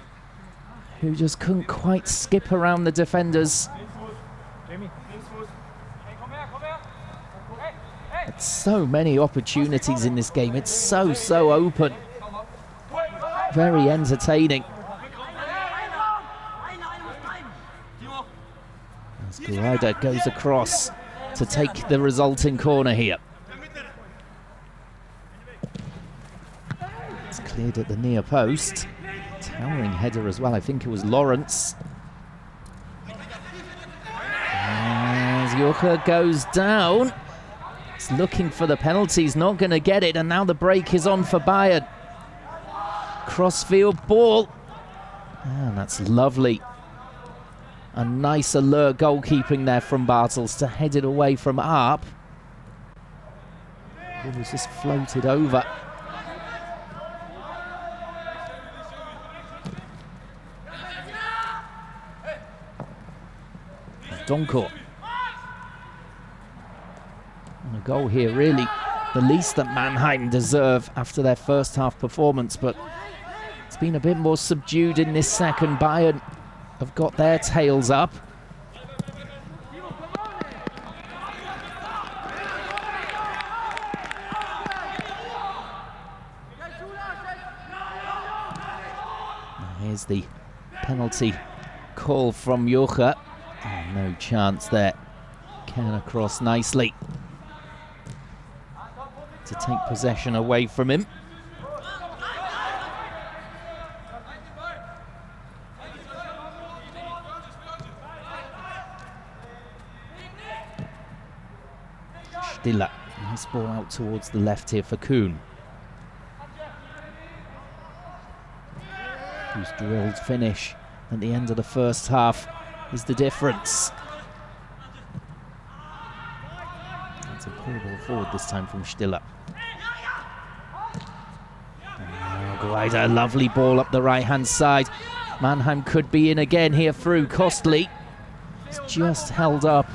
Speaker 1: who just couldn't quite skip around the defenders. It's so many opportunities in this game. It's so open. Very entertaining. As Guida goes across to take the resulting corner here. It's cleared at the near post. Towering header as well. I think it was Lawrence. As Joche goes down. He's looking for the penalty. He's not going to get it. And now the break is on for Bayern. Crossfield ball. And that's lovely. A nice alert goalkeeping there from Bartels to head it away from Arp. It was just floated over. Doncourt. And a goal here, really the least that Mannheim deserve after their first half performance, but it's been a bit more subdued in this second. Bayern have got their tails up. Now here's the penalty call from Joche. Oh, no chance there. Can across nicely to take possession away from him. Stiller. Nice ball out towards the left here for Kuhn. Whose drilled finish at the end of the first half is the difference. That's a pull ball forward this time from Stiller. Guida, a lovely ball up the right-hand side. Mannheim could be in again here through. Costly. It's just held up.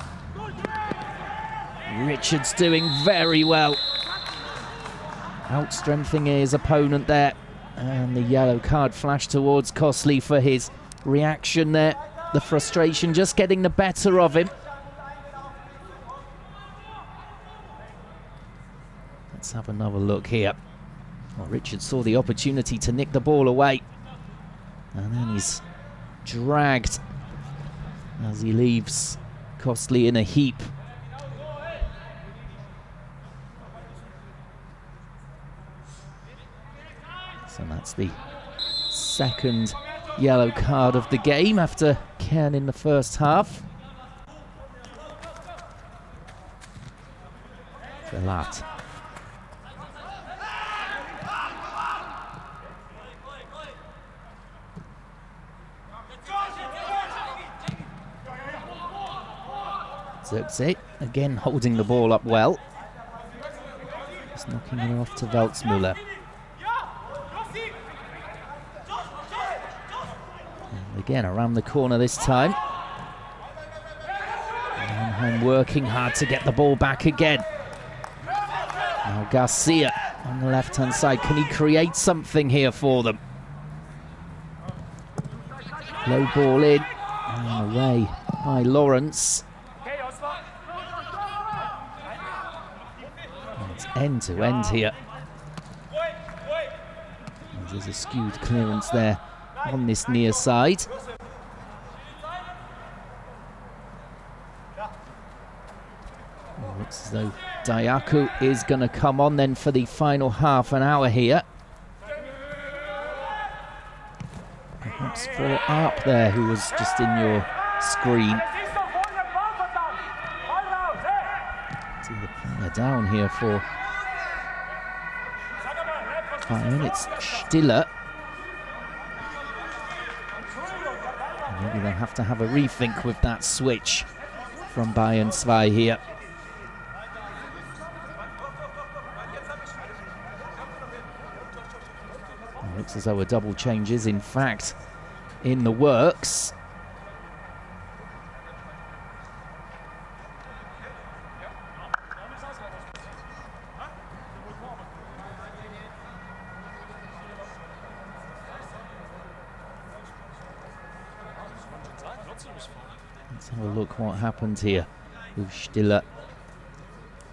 Speaker 1: Richards doing very well. Outstrengthening his opponent there. And the yellow card flashed towards Costly for his reaction there. The frustration just getting the better of him. Let's have another look here. Well, Richards saw the opportunity to nick the ball away. And then he's dragged as he leaves Costly in a heap. So that's the second yellow card of the game after Kern in the first half. Velat. Zirkzee again holding the ball up well. Just knocking it off to Welzmüller. Again, around the corner this time. Mannheim working hard to get the ball back again. Now Garcia on the left-hand side. Can he create something here for them? Low ball in and away by Lawrence.
Speaker 2: Okay, Oswald.
Speaker 1: It's end to end here. And there's a skewed clearance there on this near side. Looks as though Dayaku is going to come on then for the final half an hour here. Perhaps for Arp there, who was just in your screen. See the player down here for Bayern. It's Stiller. Maybe they'll have to have a rethink with that switch from Bayern 2 here. Looks as though a double change is in fact in the works. Let's have a look what happened here with Stiller.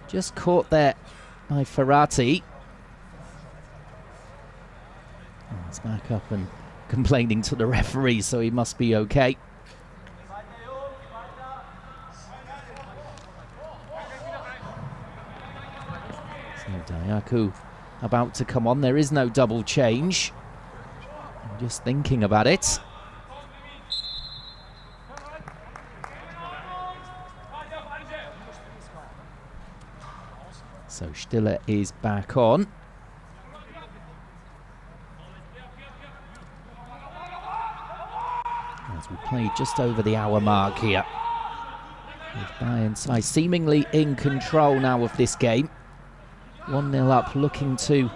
Speaker 1: Just caught there by Ferrati. He's back up and complaining to the referee, so he must be okay. So Dayaku about to come on. There is no double change. I'm just thinking about it. So Stiller is back on. As we play just over the hour mark here. With Bayern side seemingly in control now of this game. 1-0 up, looking to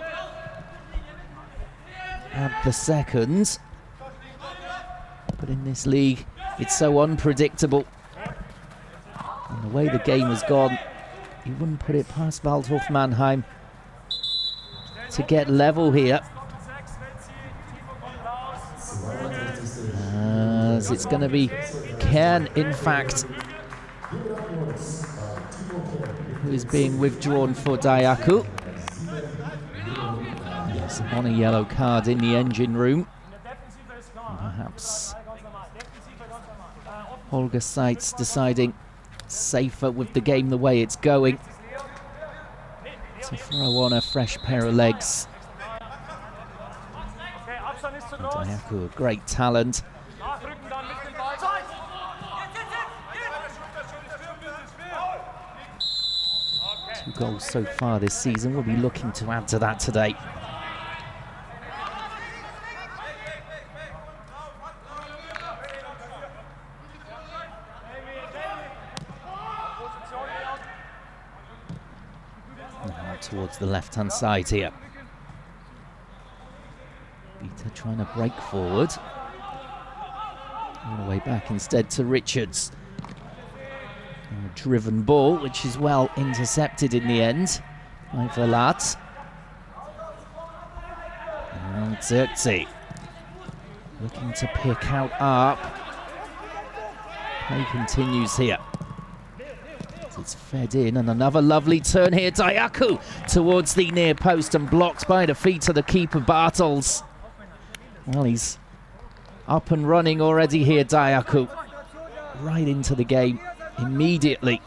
Speaker 1: add the second. But in this league, it's so unpredictable. And the way the game has gone, you wouldn't put it past Waldhof Mannheim to get level here. As it's going to be Kern, in fact, who is being withdrawn for Dayaku. Yes, on a yellow card in the engine room. And perhaps Holger Seitz deciding safer with the game the way it's going to throw on a fresh pair of legs. And Dayaku, a great talent. 2 goals so far this season. We'll be looking to add to that today. Now towards the left-hand side here. Peter trying to break forward. All the way back instead to Richards. And a driven ball, which is well intercepted in the end by Verlat. And Xerxes looking to pick out Arp. Play continues here. It's fed in, and another lovely turn here. Dayaku towards the near post and blocked by the feet of the keeper, Bartels. Well, he's up and running already here, Dayaku. Right into the game immediately.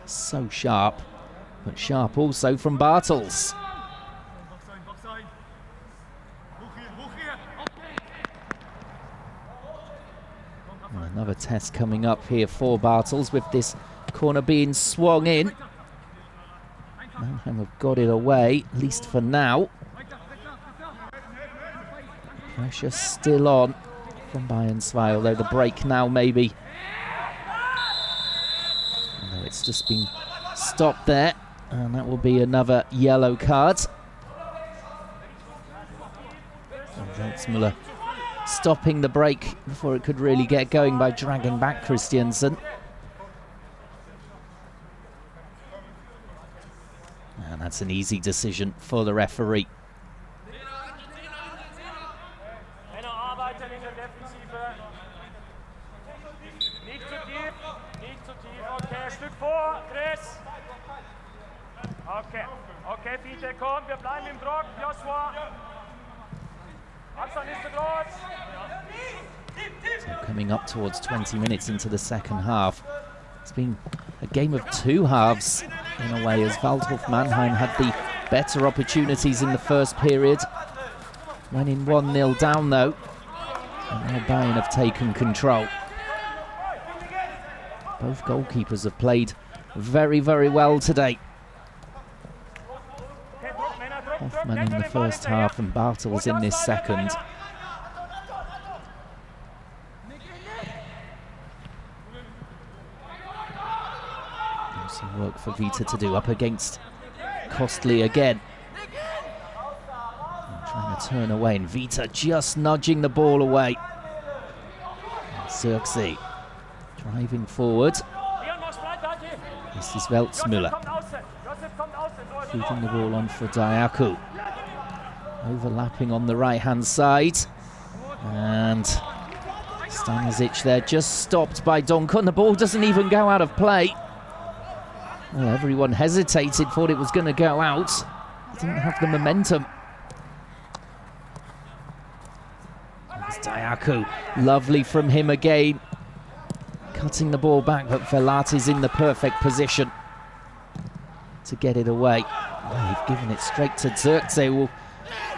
Speaker 1: So sharp, but sharp also from Bartels. And another test coming up here for Bartels with this corner being swung in. Mannheim have got it away, at least for now. Pressure still on from Bayern 2, although the break now maybe. No, it's just been stopped there, and that will be another yellow card. Zeltzmüller stopping the break before it could really get going by dragging back Christiansen. And that's an easy decision for the referee.
Speaker 2: Okay, okay, Peter, komm, wir bleiben im Druck, Joshua. Abstand ist zu groß.
Speaker 1: So coming up towards 20 minutes into the second half. It's been a game of two halves in a way, as Waldhof Mannheim had the better opportunities in the first period. Went in 1-0 down though, and now Bayern have taken control. Both goalkeepers have played very, very well today. Hoffmann in the first half and Bartels in this second. Some work for Vita to do up against Costly again. And trying to turn away, and Vita just nudging the ball away. Xerxes driving forward. This is Weltzmüller. Feeding the ball on for Diaku. Overlapping on the right-hand side. And Stanisic there, just stopped by Donkon. The ball doesn't even go out of play. Well, everyone hesitated, thought it was going to go out. Didn't have the momentum. It's Diaku. Lovely from him again. Cutting the ball back, but Velati's in the perfect position to get it away. Oh, they've given it straight to Xerxes. Well,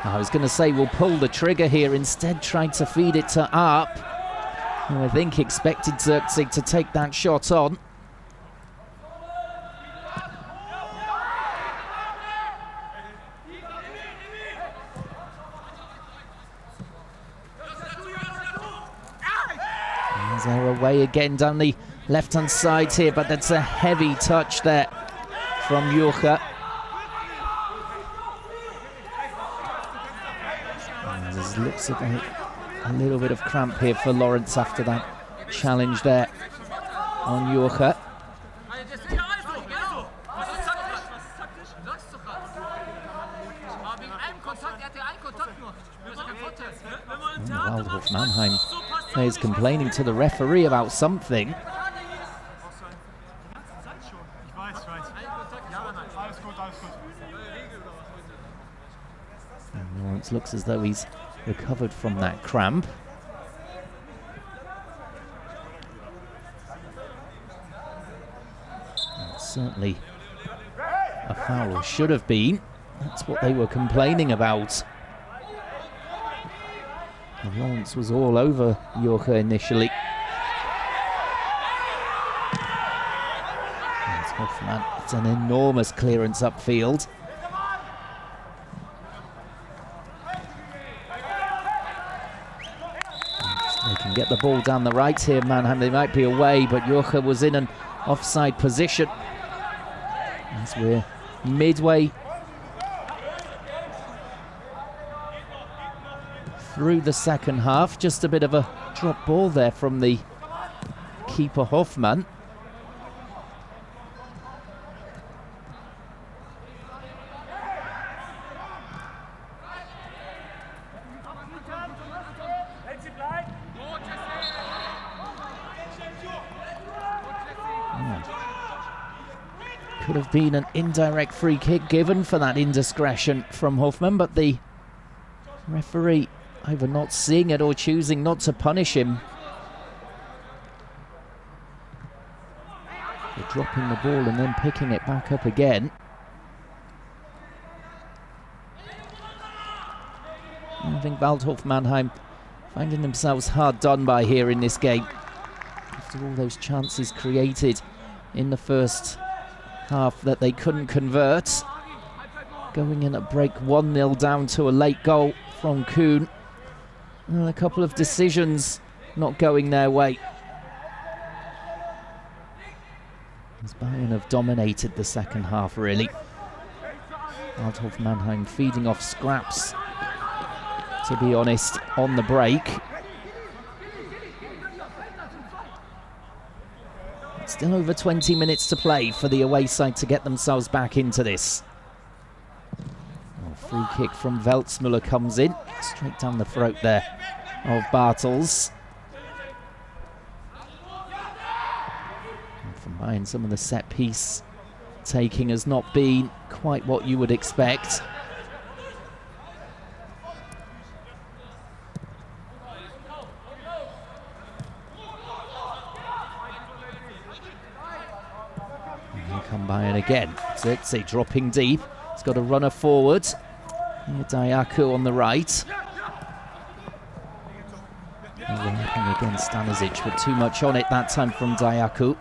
Speaker 1: I was going to say we'll pull the trigger here. Instead, tried to feed it to Arp, who I think expected Xerxes to take that shot on. They're away again down the left-hand side here, but that's a heavy touch there from Jurcha. There's looks of a little bit of cramp here for Lawrence after that challenge there on Jurcha. Waldhof Mannheim is complaining to the referee about something. And Lawrence looks as though he's recovered from that cramp. It's certainly a foul, or should have been. That's what they were complaining about. And Lawrence was all over Jurcha initially. And Hoffmann, it's an enormous clearance upfield. They can get the ball down the right here, Mannheim. They might be away, but Jurcha was in an offside position. As we're midway through the second half. Just a bit of a drop ball there from the keeper Hoffmann. Could have been an indirect free kick given for that indiscretion from Hoffmann, but the referee either not seeing it or choosing not to punish him. They're dropping the ball and then picking it back up again. I think Waldhof Mannheim finding themselves hard done by here in this game. After all those chances created in the first half that they couldn't convert. Going in at break 1-0 down to a late goal from Kuhn. And a couple of decisions not going their way. As Bayern have dominated the second half, really. Waldhof Mannheim feeding off scraps, to be honest, on the break. Still over 20 minutes to play for the away side to get themselves back into this. Free kick from Weltzmüller comes in, straight down the throat there of Bartels. And from behind some of the set piece taking has not been quite what you would expect. And here come Bayern again. Zirkzee dropping deep. He's got a runner forward. Here Dayaku on the right. Working against Stanisic, but too much on it that time from Dayaku.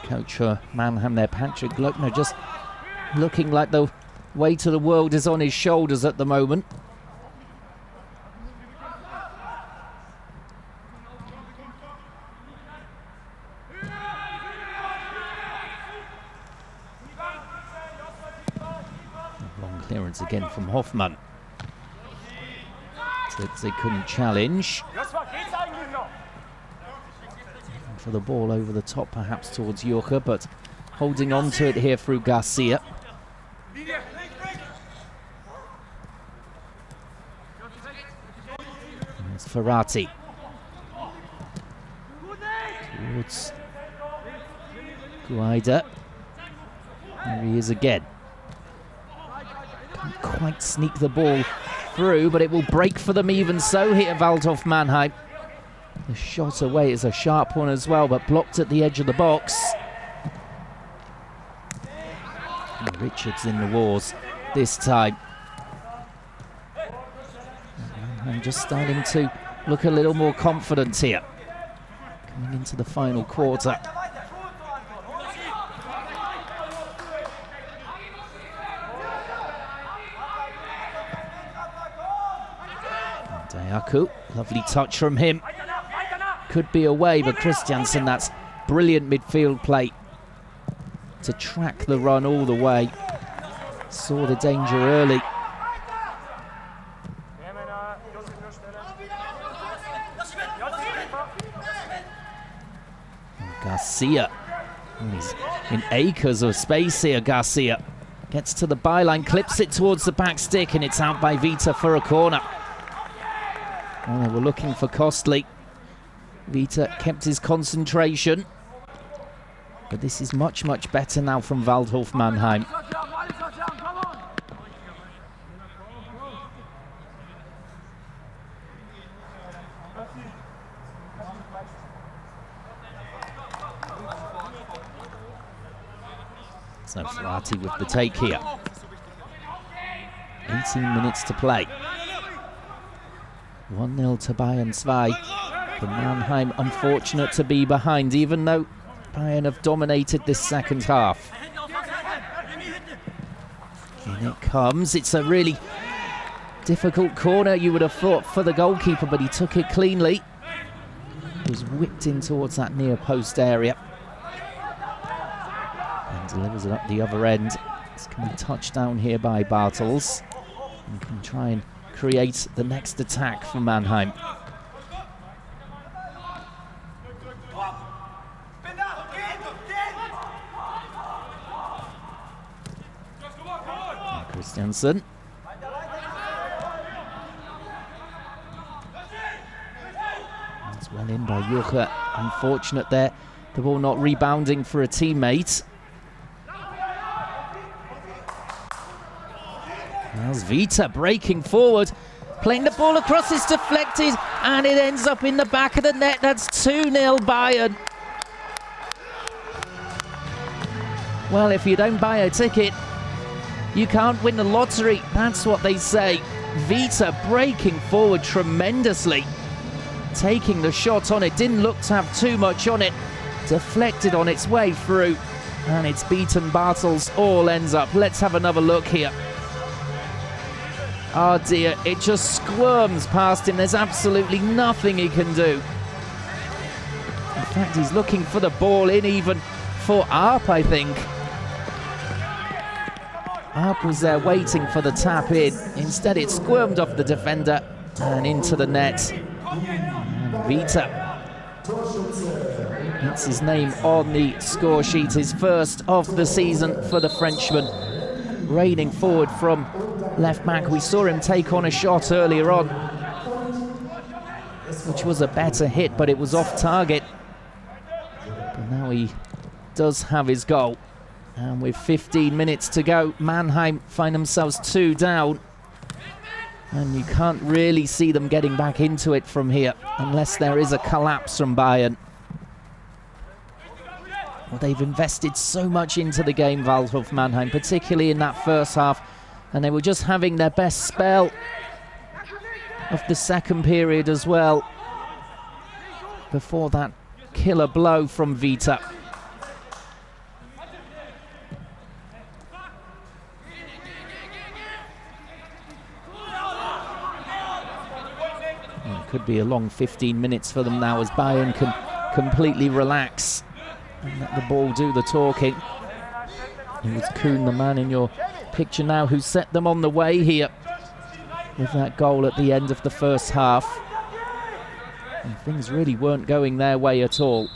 Speaker 1: Coach for Mannheim there, Patrick Glockner, just looking like the weight of the world is on his shoulders at the moment. Long clearance again from Hoffmann. They couldn't challenge. For the ball over the top, perhaps towards Yorker, but holding on to it here through Garcia. There's Ferrati. Towards Guaida. There he is again. Can't quite sneak the ball through, but it will break for them even so here, Waldhof Mannheim. The shot away is a sharp one as well, but blocked at the edge of the box. And Richards in the wars this time. I'm just starting to look a little more confident here. Coming into the final quarter. Dayaku, lovely touch from him. Could be away, but Christiansen, that's brilliant midfield play to track the run all the way. Saw the danger early. And Garcia, he's in acres of space here, Garcia. Gets to the byline, clips it towards the back stick, and it's out by Vita for a corner. Oh, they were looking for Costly. Vita kept his concentration, but this is much, much better now from Waldhof Mannheim. So Ferrati with the take here. 18 minutes to play. 1-0 to Bayern 2. For Mannheim, unfortunate to be behind, even though Bayern have dominated this second half. In it comes. It's a really difficult corner, you would have thought, for the goalkeeper, but he took it cleanly. Was whipped in towards that near post area. And delivers it up the other end. It's going to be touched down here by Bartels. And can try and create the next attack for Mannheim. Christiansen. That's well in by Yorker. Unfortunate there. The ball not rebounding for a teammate. There's Vita breaking forward. Playing the ball across, it's deflected, and it ends up in the back of the net. That's 2-0 Bayern. Well, if you don't buy a ticket, you can't win the lottery. That's what they say. Vita breaking forward tremendously. Taking the shot on it. Didn't look to have too much on it. Deflected on its way through. And it's beaten Bartels. All ends up. Let's have another look here. Oh dear, it just squirms past him. There's absolutely nothing he can do. fact, he's looking for the ball in even for Arp, I think. Arp was there waiting for the tap in. Instead, it squirmed off the defender and into the net. And Vita gets his name on the score sheet, his first of the season for the Frenchman. Raining forward from left back. We saw him take on a shot earlier on, which was a better hit, but it was off target. But now he does have his goal. And with 15 minutes to go, Mannheim find themselves 2 down. And you can't really see them getting back into it from here, unless there is a collapse from Bayern. Well, they've invested so much into the game, Waldhof Mannheim, particularly in that first half. And they were just having their best spell of the second period as well, before that killer blow from Vita. Could be a long 15 minutes for them now as Bayern can completely relax and let the ball do the talking. It was Kuhn, the man in your picture now, who set them on the way here with that goal at the end of the first half. And things really weren't going their way at all.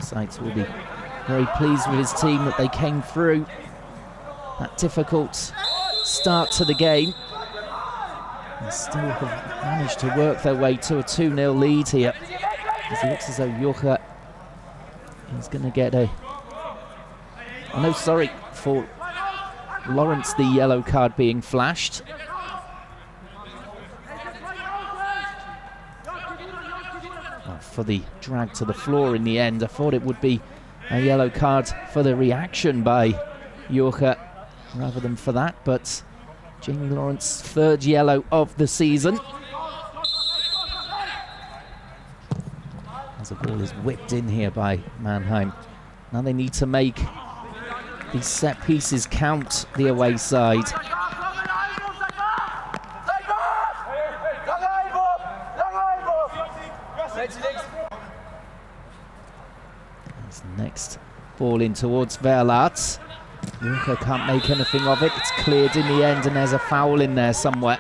Speaker 1: Sites will be very pleased with his team that they came through that difficult start to the game and still have managed to work their way to a 2-0 lead here. As it looks as though Jocha is going to get a... Oh no, sorry, for Lawrence, the yellow card being flashed. For the drag to the floor in the end. I thought it would be a yellow card for the reaction by Jocha rather than for that, but Jamie Lawrence, 3rd yellow of the season. As the ball is whipped in here by Mannheim. Now they need to make these set pieces count, the away side. Next ball in towards Verlaat. Jocha can't make anything of it. It's cleared in the end and there's a foul in there somewhere.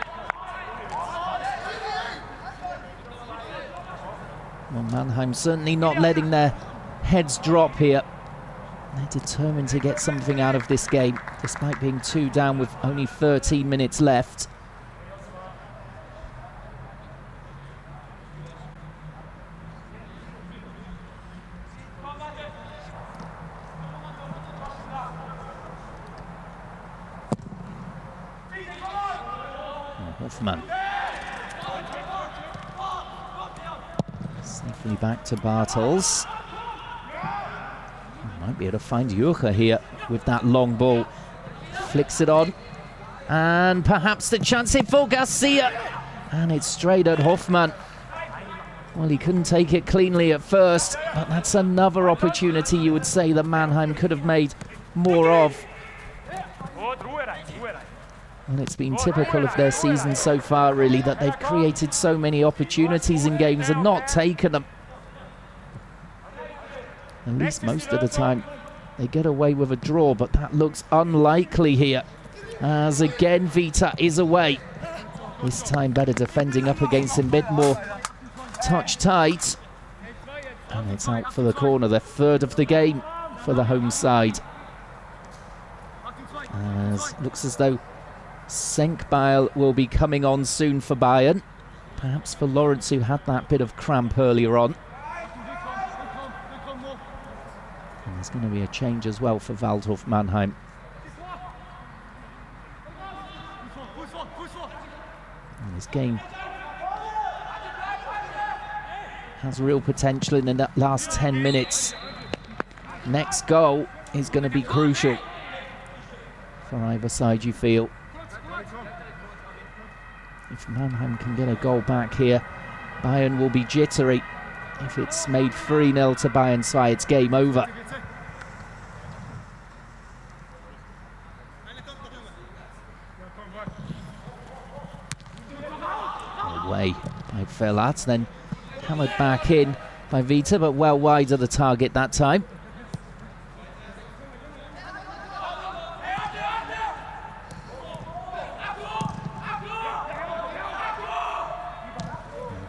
Speaker 1: Well, Mannheim certainly not letting their heads drop here. They're determined to get something out of this game, despite being 2 down with only 13 minutes left. Hoffmann. Safely back to Bartels. Might be able to find Jocha here with that long ball. Flicks it on. And perhaps the chance here for Garcia. And it's straight at Hoffmann. Well, he couldn't take it cleanly at first, but that's another opportunity you would say that Mannheim could have made more of. And it's been typical of their season so far, really, that they've created so many opportunities in games and not taken them. At least most of the time they get away with a draw, but that looks unlikely here, as again Vita is away. This time better defending up against him, a bit more touch tight. And it's out for the corner, the 3rd of the game for the home side. As looks as though Senkbeil will be coming on soon for Bayern. Perhaps for Lawrence, who had that bit of cramp earlier on. And there's going to be a change as well for Waldhof Mannheim. And this game has real potential in the last 10 minutes. Next goal is going to be crucial for either side, you feel. If Mannheim can get a goal back here, Bayern will be jittery. If it's made 3-0 to Bayern side, it's game over. away by Verlat, then hammered back in by Vita, but well wide of the target that time.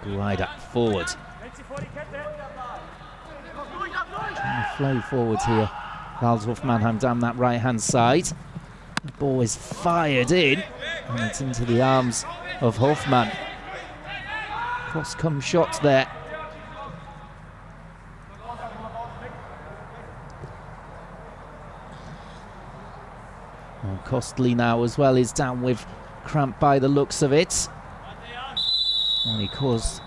Speaker 1: Guida forward. Trying to flow forward here. Waldhof Mannheim down that right-hand side. The ball is fired in, and it's into the arms of Hoffmann. Cross-come shot there. Well, Costly now as well is down with cramp by the looks of it. And he caused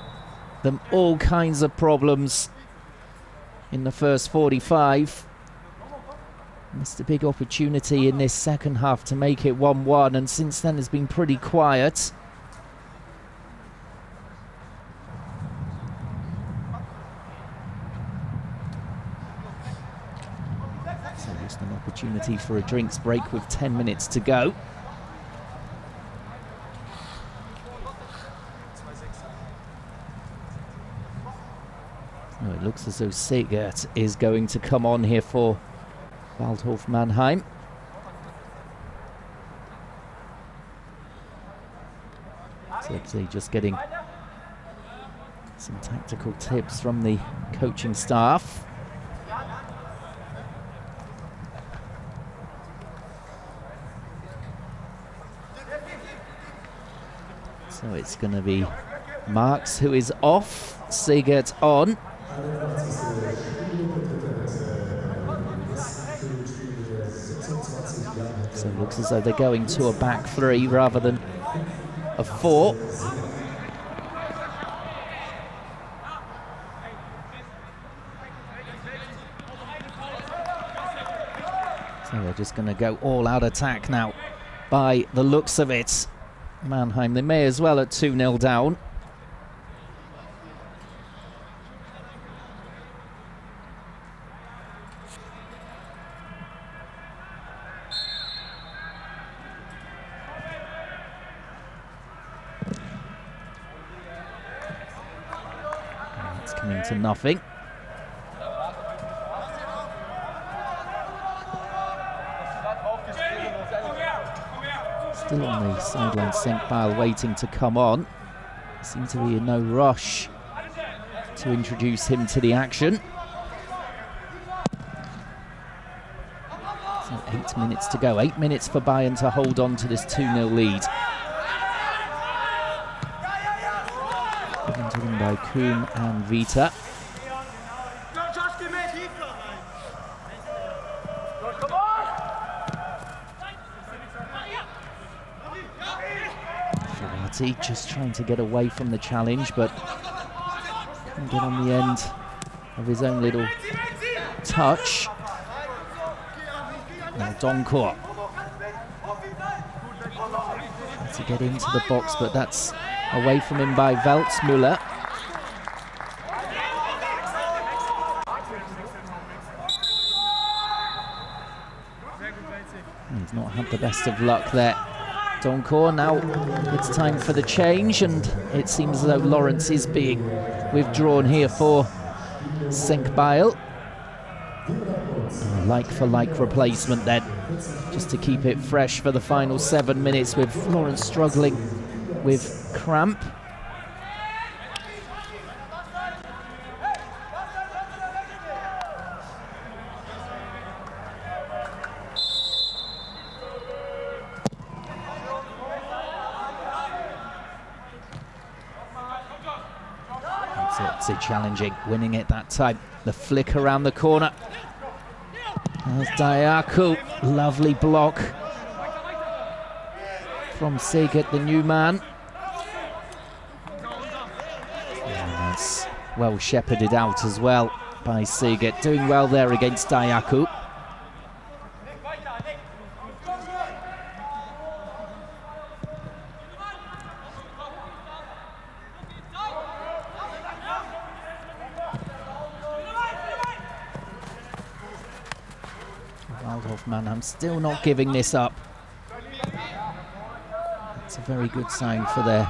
Speaker 1: them all kinds of problems in the first 45. Missed a big opportunity in this second half to make it 1-1, and since then has been pretty quiet. So just an opportunity for a drinks break with 10 minutes to go. Oh, it looks as though Segert is going to come on here for Waldhof Mannheim. So just getting some tactical tips from the coaching staff. So it's going to be Marx who is off, Segert on. So it looks as though they're going to a back three rather than a four. So they're just going to go all-out attack now by the looks of it. Mannheim, they may as well at 2-0 down. It's coming to nothing. Still on the sideline, Senkbal waiting to come on. Seems to be in no rush to introduce him to the action. So 8 minutes to go. 8 minutes for Bayern to hold on to this 2-0 lead. Given to them by Kuhn and Vita. Just trying to get away from the challenge, but couldn't get on the end of his own little touch. Now Doncourt trying to get into the box, but that's away from him by Weltzmüller. He's not had the best of luck there. Doncourt, now it's time for the change, and it seems as though Lawrence is being withdrawn here for Senkbal. Like-for-like replacement then, just to keep it fresh for the final 7 minutes, with Lawrence struggling with cramp. Challenging, winning it that time. The flick around the corner. There's Diaku, lovely block from Segert, the new man. And that's well shepherded out as well by Segert, doing well there against Diaku. Waldhof Mannheim still not giving this up. It's a very good sign for their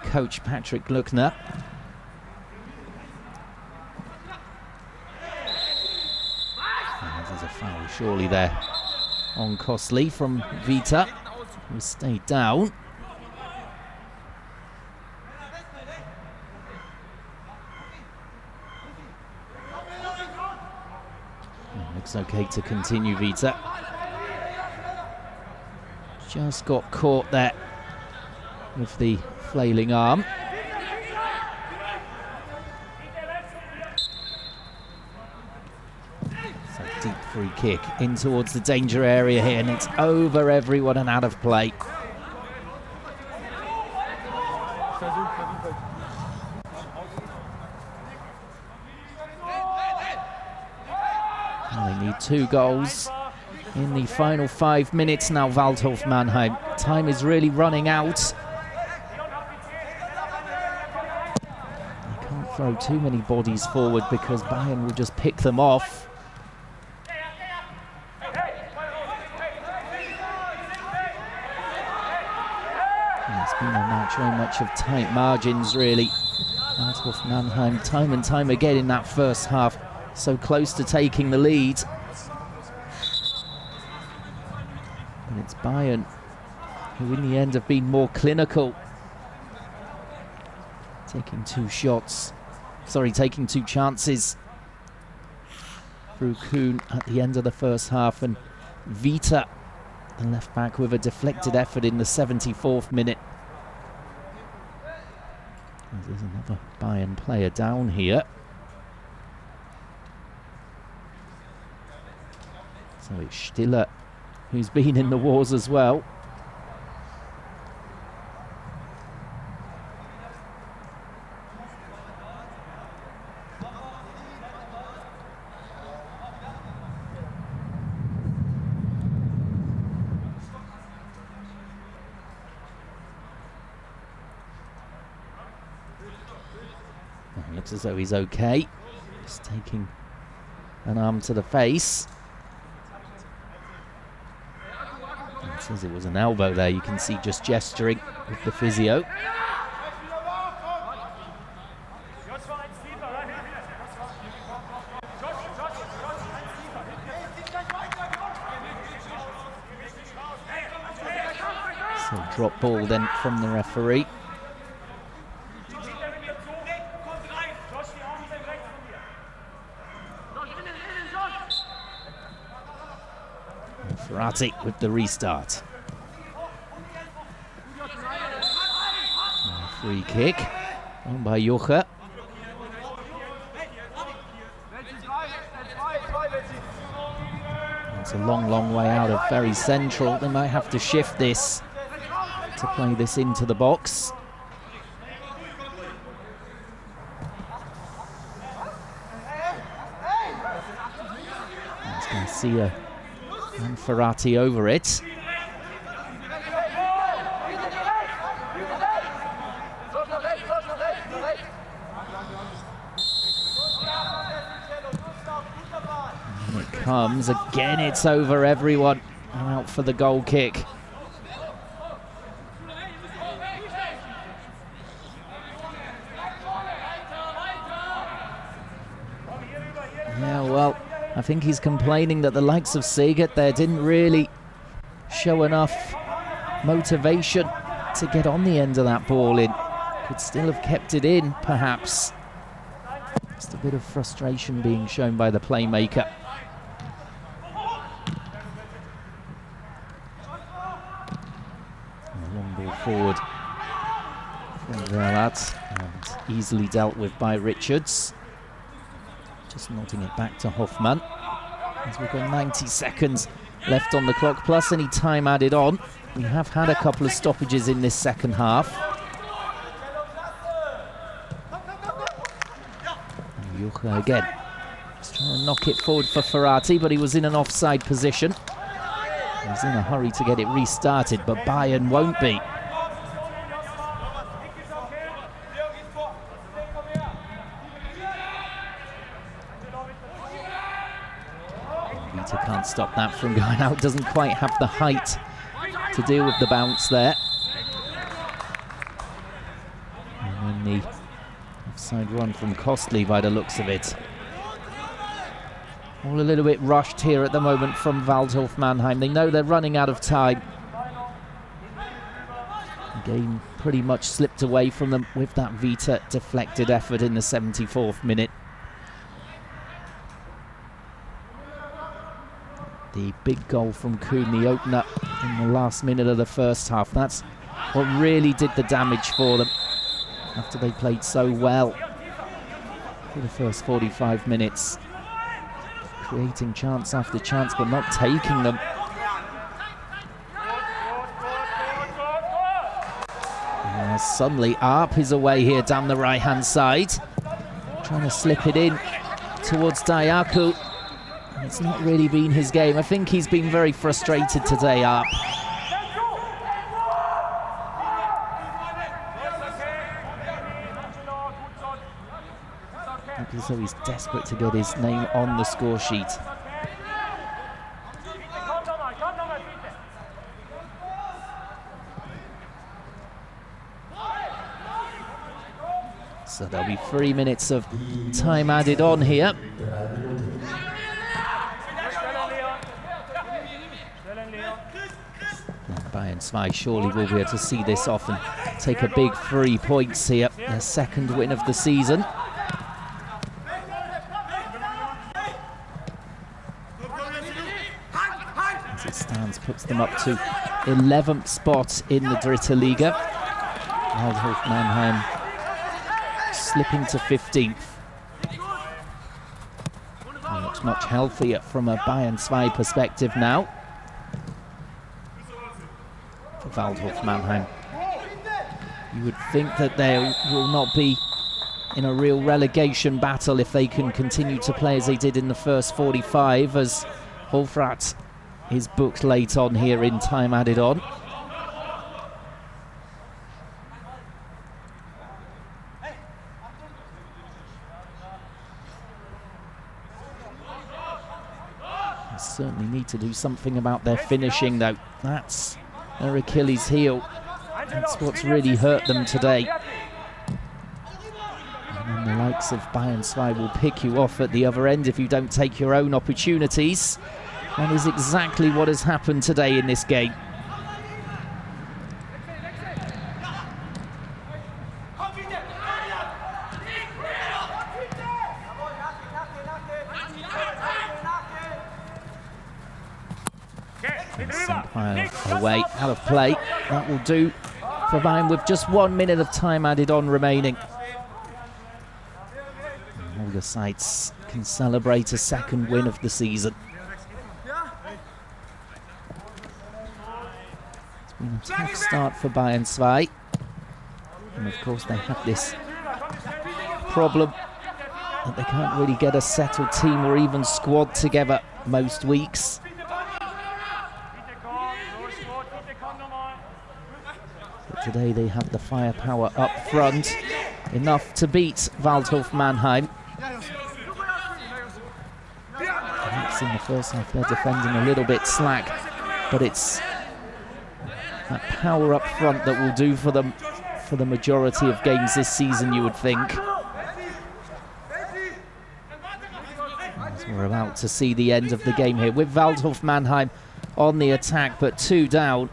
Speaker 1: coach Patrick Luckner. There's a foul surely there on Costly from Vita, who stayed down. Looks okay to continue, Vita. Just got caught there with the flailing arm. So deep free kick in towards the danger area here, and it's over everyone and out of play. They need 2 goals in the final 5 minutes now, Waldhof Mannheim. Time is really running out. They can't throw too many bodies forward because Bayern will just pick them off. And it's been a match very much of tight margins, really. Waldhof Mannheim, time and time again in that first half, so close to taking the lead. And it's Bayern who in the end have been more clinical. Taking 2 chances through Kuhn at the end of the first half, and Vita, the left back, with a deflected effort in the 74th minute. And there's another Bayern player down here. So it's Stiller who's been in the wars as well. It looks as though he's okay. Just taking an arm to the face. It says it was an elbow there. You can see just gesturing with the physio. So drop ball then from the referee. Ferrati with the restart. Free kick on by Joche. It's a long, long way out of very central. They might have to shift this to play this into the box. It's Garcia and Ferrati over it. And it comes again, it's over everyone. And out for the goal kick. Yeah, well, I think he's complaining that the likes of Segert there didn't really show enough motivation to get on the end of that ball in. Could still have kept it in, perhaps. Just a bit of frustration being shown by the playmaker. And a long ball forward from Verlat, and easily dealt with by Richards. Just nodding it back to Hoffmann, as we've got 90 seconds left on the clock, plus any time added on. We have had a couple of stoppages in this second half. And Joche again, just trying to knock it forward for Ferrati, but he was in an offside position. He's in a hurry to get it restarted, but Bayern won't be. Vita can't stop that from going out, doesn't quite have the height to deal with the bounce there. the offside run from Costly by the looks of it. All a little bit rushed here at the moment from Waldhof Mannheim. They know they're running out of time. The game pretty much slipped away from them with that Vita deflected effort in the 74th minute. The big goal from Kuhn, the opener in the last minute of the first half. That's what really did the damage for them after they played so well for the first 45 minutes. Creating chance after chance, but not taking them. Suddenly Arp is away here down the right-hand side. Trying to slip it in towards Dayaku. It's not really been his game. I think he's been very frustrated today, Arp. Looks as though he's desperate to get his name on the score sheet. So there'll be 3 minutes of time added on here. Bayern 2 surely will be able to see this off and take a big 3 points here. Their second win of the season. As it stands, puts them up to 11th spot in the Dritte Liga. Waldhof Mannheim slipping to 15th. Looks much healthier from a Bayern 2 perspective now. For Waldhof Mannheim, you would think that they will not be in a real relegation battle if they can continue to play as they did in the first 45, as Hofrat is booked late on here in time added on. They certainly need to do something about their finishing, though. That's their Achilles heel. That's what's really hurt them today. And then the likes of Bayern 2 will pick you off at the other end if you don't take your own opportunities. That is exactly what has happened today in this game. Away, out of play. That will do for Bayern with just 1 minute of time added on remaining. And all the sides can celebrate a second win of the season. It's been a tough start for Bayern 2. And of course they have this problem that they can't really get a settled team or even squad together most weeks. Today they have the firepower up front, enough to beat Waldhof Mannheim. Perhaps in the first half they're defending a little bit slack, but it's that power up front that will do for them for the majority of games this season, you would think. As we're about to see the end of the game here with Waldhof Mannheim on the attack, but 2 down.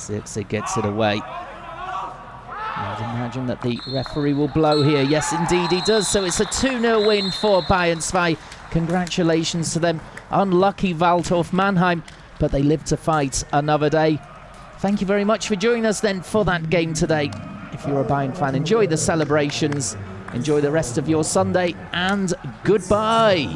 Speaker 1: It gets it away. I'd imagine that the referee will blow here. Yes, indeed he does. So it's a 2-0 win for Bayern 2. Congratulations to them. Unlucky Waldhof Mannheim, but they live to fight another day. Thank you very much for joining us then for that game today. If you're a Bayern fan, enjoy the celebrations, enjoy the rest of your Sunday, and goodbye.